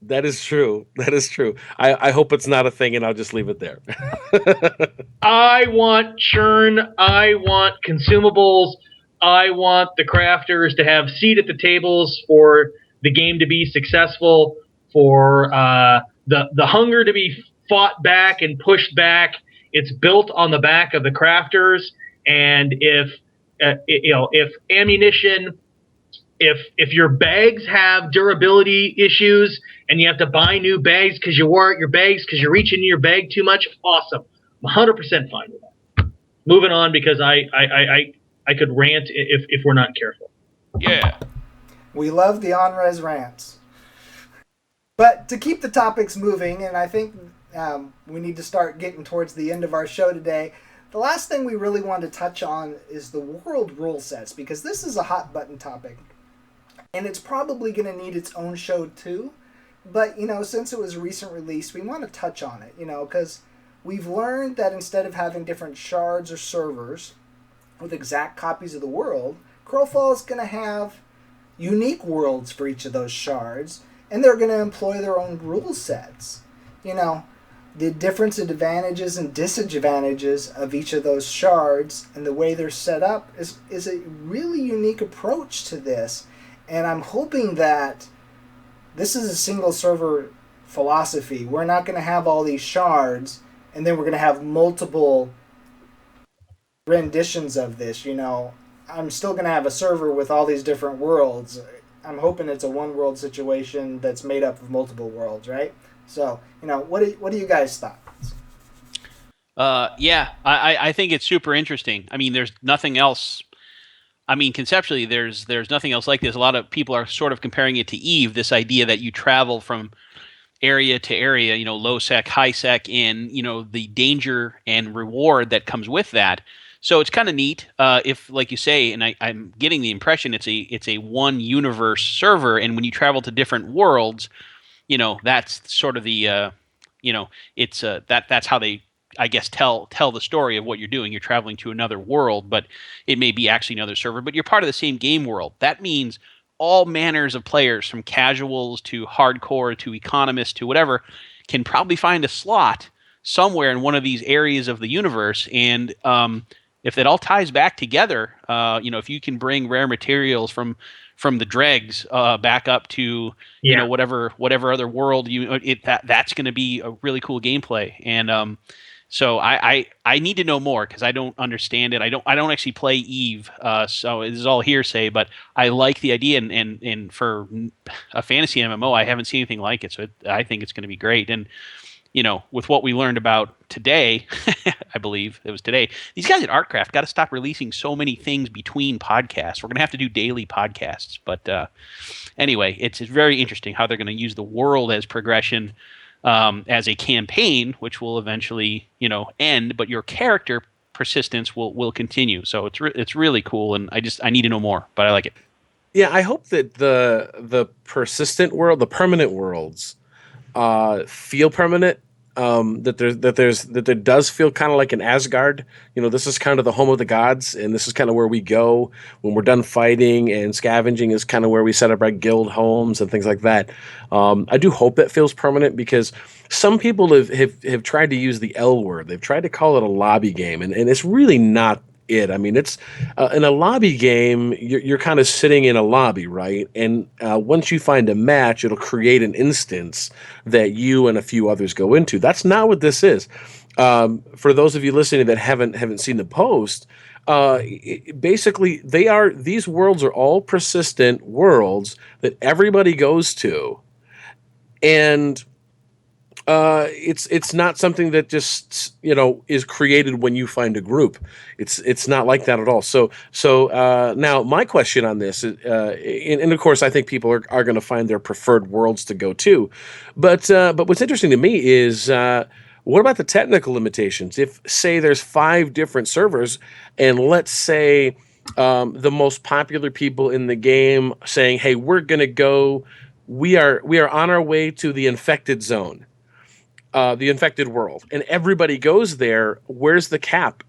Speaker 3: That is true. That is true. I hope it's not a thing, and I'll just leave it there.
Speaker 2: I want churn. I want consumables. I want the crafters to have seat at the tables for the game to be successful, for the hunger to be fought back and pushed back. It's built on the back of the crafters, and if ammunition, if your bags have durability issues and you have to buy new bags because you wore out your bags because you're reaching in your bag too much, awesome. I'm 100% fine with that. Moving on because I could rant if we're not careful.
Speaker 4: Yeah.
Speaker 1: We love the on-res rants. But to keep the topics moving, and I think we need to start getting towards the end of our show today, the last thing we really want to touch on is the world rule sets, because this is a hot button topic. And it's probably going to need its own show too. But, since it was a recent release, we want to touch on it, because we've learned that instead of having different shards or servers with exact copies of the world, Crowfall is going to have unique worlds for each of those shards, and they're going to employ their own rule sets. the different advantages and disadvantages of each of those shards and the way they're set up is a really unique approach to this. And I'm hoping that this is a single server philosophy. We're not going to have all these shards and then we're going to have multiple renditions of this. I'm still going to have a server with all these different worlds. I'm hoping it's a one world situation that's made up of multiple worlds, right? So, what do you guys thought?
Speaker 4: Yeah, I think it's super interesting. I mean, there's nothing else. I mean, conceptually, there's nothing else like this. A lot of people are sort of comparing it to Eve, this idea that you travel from area to area, low sec, high sec, and, the danger and reward that comes with that. So it's kind of neat, if, like you say, and I'm getting the impression it's a one universe server, and when you travel to different worlds, that's sort of the, it's that's how they, I guess, tell the story of what you're doing. You're traveling to another world, but it may be actually another server, but you're part of the same game world. That means all manners of players, from casuals to hardcore to economists to whatever, can probably find a slot somewhere in one of these areas of the universe. And if it all ties back together, if you can bring rare materials from the dregs back up to whatever other world that's going to be a really cool gameplay. And so I need to know more because I don't understand it. I don't actually play Eve, so this is all hearsay. But I like the idea, and for a fantasy MMO, I haven't seen anything like it. So I think it's going to be great. And with what we learned about today, I believe it was today, these guys at Artcraft got to stop releasing so many things between podcasts. We're going to have to do daily podcasts. But anyway, it's very interesting how they're going to use the world as progression, as a campaign, which will eventually, end, but your character persistence will continue. So it's really cool, and I need to know more, but I like it.
Speaker 3: Yeah, I hope that the persistent world, the permanent worlds, feel permanent. That there does feel kind of like an Asgard. This is kind of the home of the gods, and this is kind of where we go when we're done fighting, and scavenging is kind of where we set up our guild homes and things like that. I do hope that feels permanent, because some people have tried to use the L word. They've tried to call it a lobby game, and it's really not it. I mean, it's in a lobby game, you're kind of sitting in a lobby, right? And once you find a match, it'll create an instance that you and a few others go into. That's not what this is. For those of you listening that haven't seen the post, basically these worlds are all persistent worlds that everybody goes to, and it's not something that just is created when you find a group. It's not like that at all. So now my question on this is, and of course I think people are going to find their preferred worlds to go to, but what's interesting to me is what about the technical limitations? If, say, there's 5 different servers, and let's say the most popular people in the game saying, "Hey, we're going to go. We are on our way to the infected zone." The infected world, and everybody goes there. Where's the cap?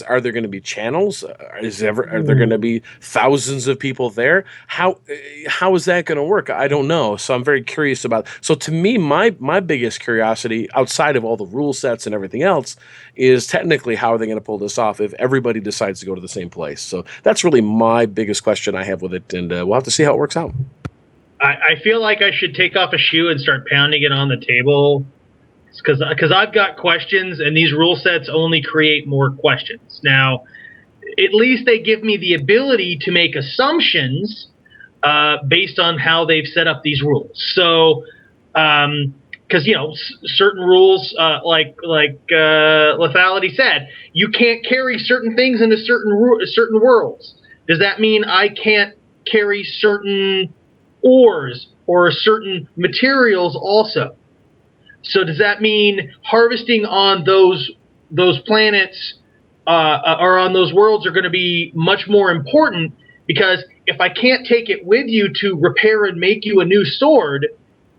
Speaker 3: Are there going to be channels? Are there going to be thousands of people there? How is that going to work? I don't know. So I'm very curious about. So to me, my biggest curiosity, outside of all the rule sets and everything else, is technically how are they going to pull this off if everybody decides to go to the same place? So that's really my biggest question I have with it, and we'll have to see how it works out.
Speaker 2: I feel like I should take off a shoe and start pounding it on the table. Because I've got questions, and these rule sets only create more questions. Now, at least they give me the ability to make assumptions based on how they've set up these rules. So, because certain rules, like Lethality said, you can't carry certain things into certain worlds. Does that mean I can't carry certain ores or certain materials also? So does that mean harvesting on those planets or on those worlds are going to be much more important? Because if I can't take it with you to repair and make you a new sword,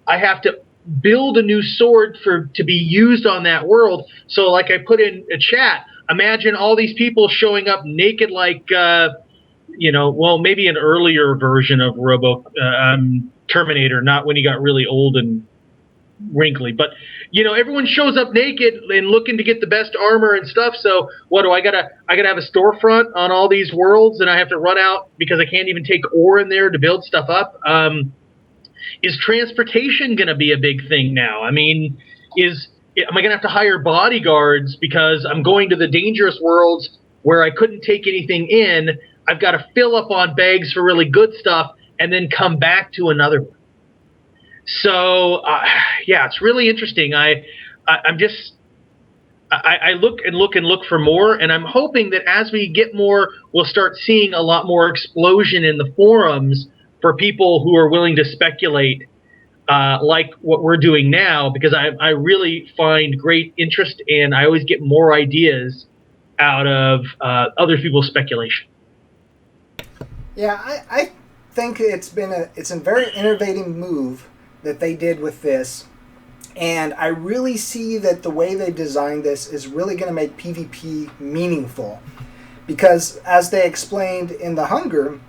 Speaker 2: I have to build a new sword to be used on that world. So like I put in a chat, imagine all these people showing up naked like, maybe an earlier version of Terminator, not when he got really old and wrinkly. But everyone shows up naked and looking to get the best armor and stuff. So what do I gotta have a storefront on all these worlds, and I have to run out because I can't even take ore in there to build stuff up? Is transportation going to be a big thing now? I mean, am I going to have to hire bodyguards because I'm going to the dangerous worlds where I couldn't take anything in? I've got to fill up on bags for really good stuff and then come back to another one. So, yeah, it's really interesting. I look for more, and I'm hoping that as we get more, we'll start seeing a lot more explosion in the forums for people who are willing to speculate, like what we're doing now, because I really find great interest, and I always get more ideas out of other people's speculation.
Speaker 1: Yeah, I think it's a very innovative move that they did with this, and I really see that the way they designed this is really going to make PvP meaningful, because as they explained in the Hunger,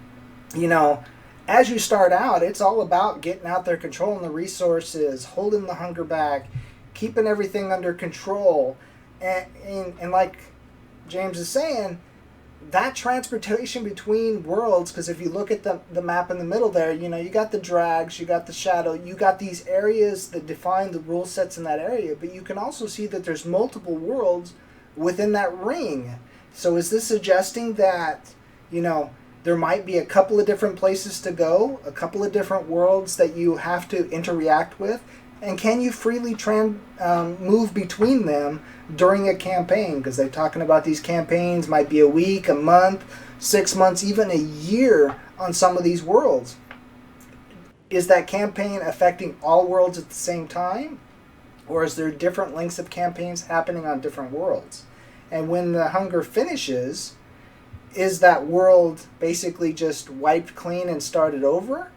Speaker 1: as you start out, it's all about getting out there, controlling the resources, holding the hunger back, keeping everything under control. And like James is saying, that transportation between worlds, because if you look at the map in the middle there, you got the drags, you got the shadow, you got these areas that define the rule sets in that area, but you can also see that there's multiple worlds within that ring. So is this suggesting that, there might be a couple of different places to go, a couple of different worlds that you have to interact with, and can you freely move between them during a campaign? Because they're talking about these campaigns might be a week, a month, 6 months, even a year on some of these worlds. Is that campaign affecting all worlds at the same time? Or is there different lengths of campaigns happening on different worlds? And when the Hunger finishes, is that world basically just wiped clean and started over,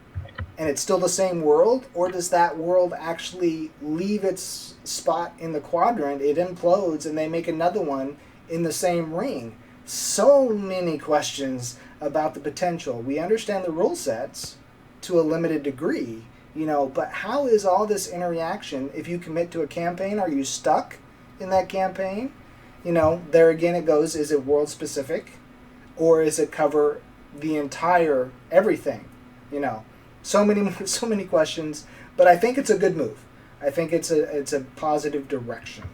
Speaker 1: and it's still the same world? Or does that world actually leave its spot in the quadrant, it implodes, and they make another one in the same ring? So many questions about the potential. We understand the rule sets to a limited degree, but how is all this interaction? If you commit to a campaign, are you stuck in that campaign? There again it goes, is it world specific? Or is it cover the entire everything? So many questions. But I think it's a good move. I think it's a positive direction.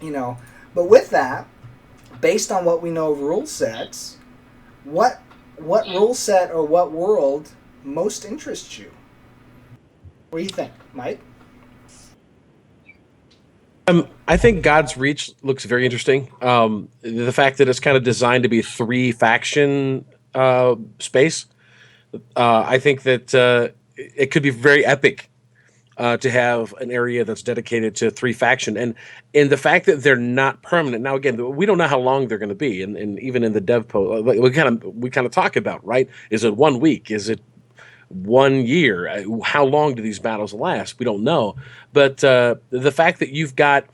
Speaker 1: But with that, based on what we know of rule sets, what rule set or what world most interests you? What do you think, Mike?
Speaker 3: I think God's Reach looks very interesting. The fact that it's kind of designed to be 3-faction space, I think that it could be very epic to have an area that's dedicated to 3-faction, and the fact that they're not permanent. Now, again, we don't know how long they're going to be, and even in the dev post, we kind of talk about, right? Is it 1 week? Is it 1 year? How long do these battles last? We don't know. But the fact that you've got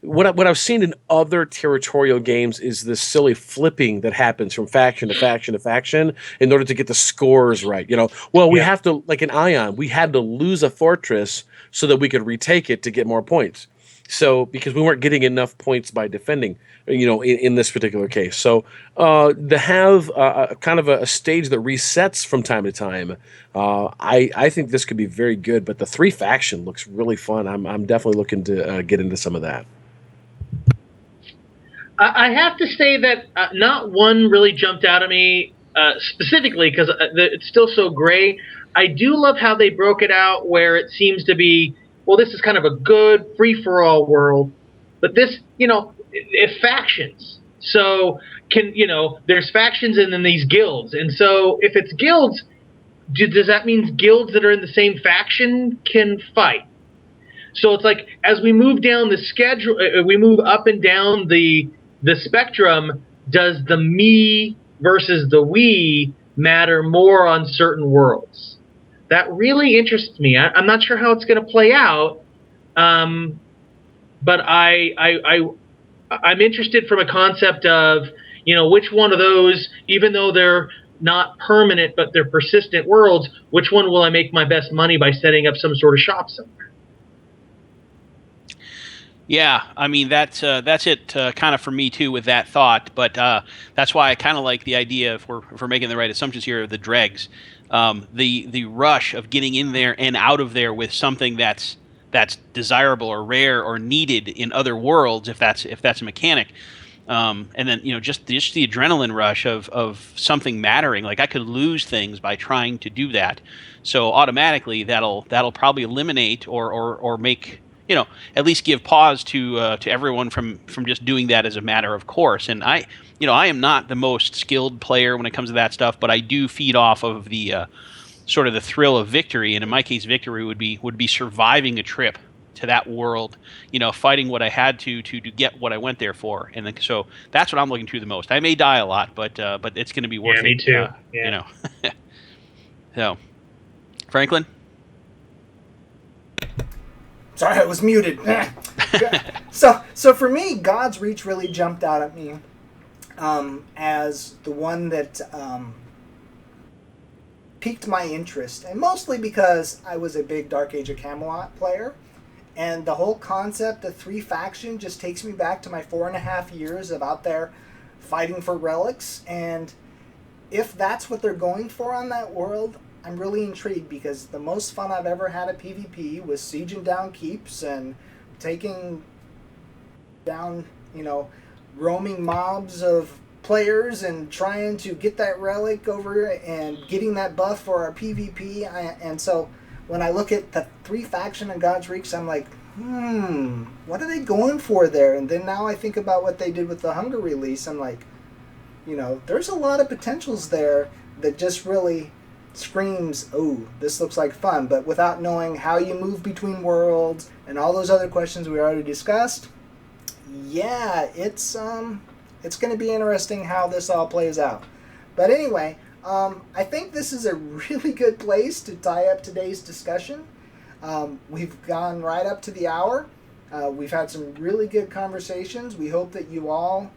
Speaker 3: what I've seen in other territorial games is this silly flipping that happens from faction to faction to faction in order to get the scores right. We have to, like in Ion, we had to lose a fortress so that we could retake it to get more points. So because we weren't getting enough points by defending, in this particular case. So to have kind of a stage that resets from time to time, I think this could be very good. But the 3-faction looks really fun. I'm definitely looking to get into some of that.
Speaker 2: I have to say that not one really jumped out at me specifically because it's still so gray. I do love how they broke it out where it seems to be, well, this is kind of a good free-for-all world, but this, if factions. So there's factions and then these guilds. And so if it's guilds, does that mean guilds that are in the same faction can fight? So it's like as we move down the schedule, we move up and down the spectrum, does the me versus the we matter more on certain worlds? That really interests me. I'm not sure how it's going to play out, but I'm interested from a concept of, which one of those, even though they're not permanent but they're persistent worlds, which one will I make my best money by setting up some sort of shop somewhere?
Speaker 4: Yeah, I mean that's it kind of for me too with that thought, but that's why I kind of like the idea if we're making the right assumptions here of the dregs, the rush of getting in there and out of there with something that's desirable or rare or needed in other worlds if that's a mechanic. And then just the adrenaline rush of something mattering. Like I could lose things by trying to do that, so automatically that'll probably eliminate or make at least give pause to everyone from just doing that as a matter of course. And I am not the most skilled player when it comes to that stuff, but I do feed off of the sort of the thrill of victory. And in my case, victory would be surviving a trip to that world, fighting what I had to get what I went there for. And then, so that's what I'm looking to the most. I may die a lot, but it's going to be worth it.
Speaker 2: Me too. Yeah.
Speaker 4: So, Franklin.
Speaker 1: Sorry, I was muted. So for me, God's Reach really jumped out at me as the one that piqued my interest, and mostly because I was a big Dark Age of Camelot player. And the whole concept of 3 faction just takes me back to my 4.5 years of out there fighting for relics. And if that's what they're going for on that world, I'm really intrigued, because the most fun I've ever had at PvP was sieging down keeps and taking down, roaming mobs of players and trying to get that relic over and getting that buff for our PvP. And so when I look at the 3 faction in God's Reach, I'm like, what are they going for there? And then now I think about what they did with the Hunger release. I'm like, there's a lot of potentials there that just really screams, oh, this looks like fun. But without knowing how you move between worlds and all those other questions we already discussed, yeah, it's going to be interesting how this all plays out. But anyway, I think this is a really good place to tie up today's discussion. We've gone right up to the hour. We've had some really good conversations. We hope that you all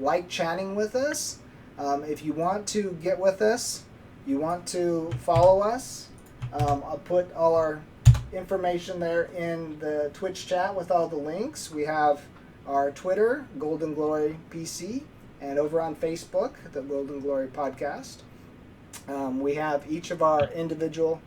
Speaker 1: like chatting with us. If you want to get with us, you want to follow us, I'll put all our information there in the Twitch chat with all the links. We have our Twitter, Golden Glory PC, and over on Facebook, the Golden Glory Podcast. We have each of our individual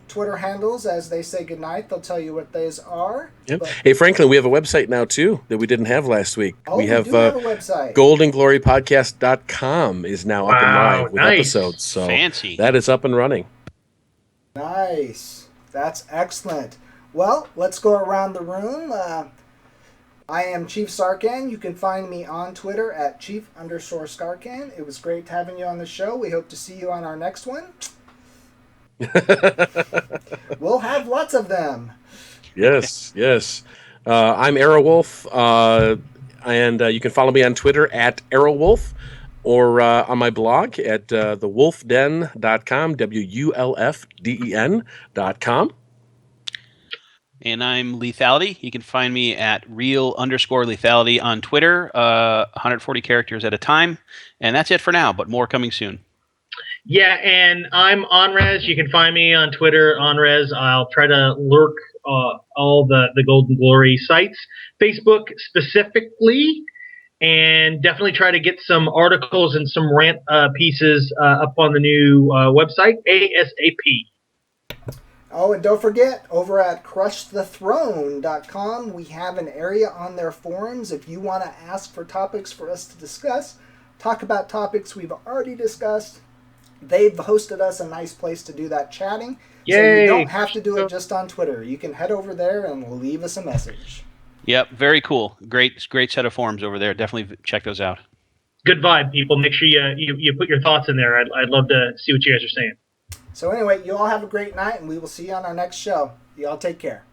Speaker 1: Twitter handles. As they say goodnight, they'll tell you what those are.
Speaker 3: Yep. Hey, Franklin, we have a website now, too, that we didn't have last week.
Speaker 1: We have a website.
Speaker 3: GoldenGloryPodcast.com is now up and live with episodes. So
Speaker 4: fancy.
Speaker 3: That is up and running.
Speaker 1: Nice. That's excellent. Well, let's go around the room. I am Chief Sarkan. You can find me on Twitter at Chief_Skarkan. It was great having you on the show. We hope to see you on our next one. We'll have lots of them.
Speaker 3: Yes. I'm Arrowwolf, and you can follow me on Twitter at Arrowwolf, or on my blog at thewolfden.com, WULFDEN.com.
Speaker 4: And I'm Lethality. You can find me at real_lethality on Twitter, 140 characters at a time. And that's it for now, but more coming soon.
Speaker 2: Yeah, and I'm Onrez. You can find me on Twitter, Onrez. I'll try to lurk all the Golden Glory sites, Facebook specifically, and definitely try to get some articles and some rant pieces up on the new website, ASAP.
Speaker 1: Oh, and don't forget, over at crushtethrone.com, we have an area on their forums. If you want to ask for topics for us to discuss, talk about topics we've already discussed, they've hosted us a nice place to do that chatting.
Speaker 2: Yay.
Speaker 1: So you don't have to do it just on Twitter. You can head over there and leave us a message.
Speaker 4: Yep, very cool. Great set of forums over there. Definitely check those out.
Speaker 2: Good vibe, people. Make sure you put your thoughts in there. I'd love to see what you guys are saying.
Speaker 1: So anyway, you all have a great night, and we will see you on our next show. You all take care.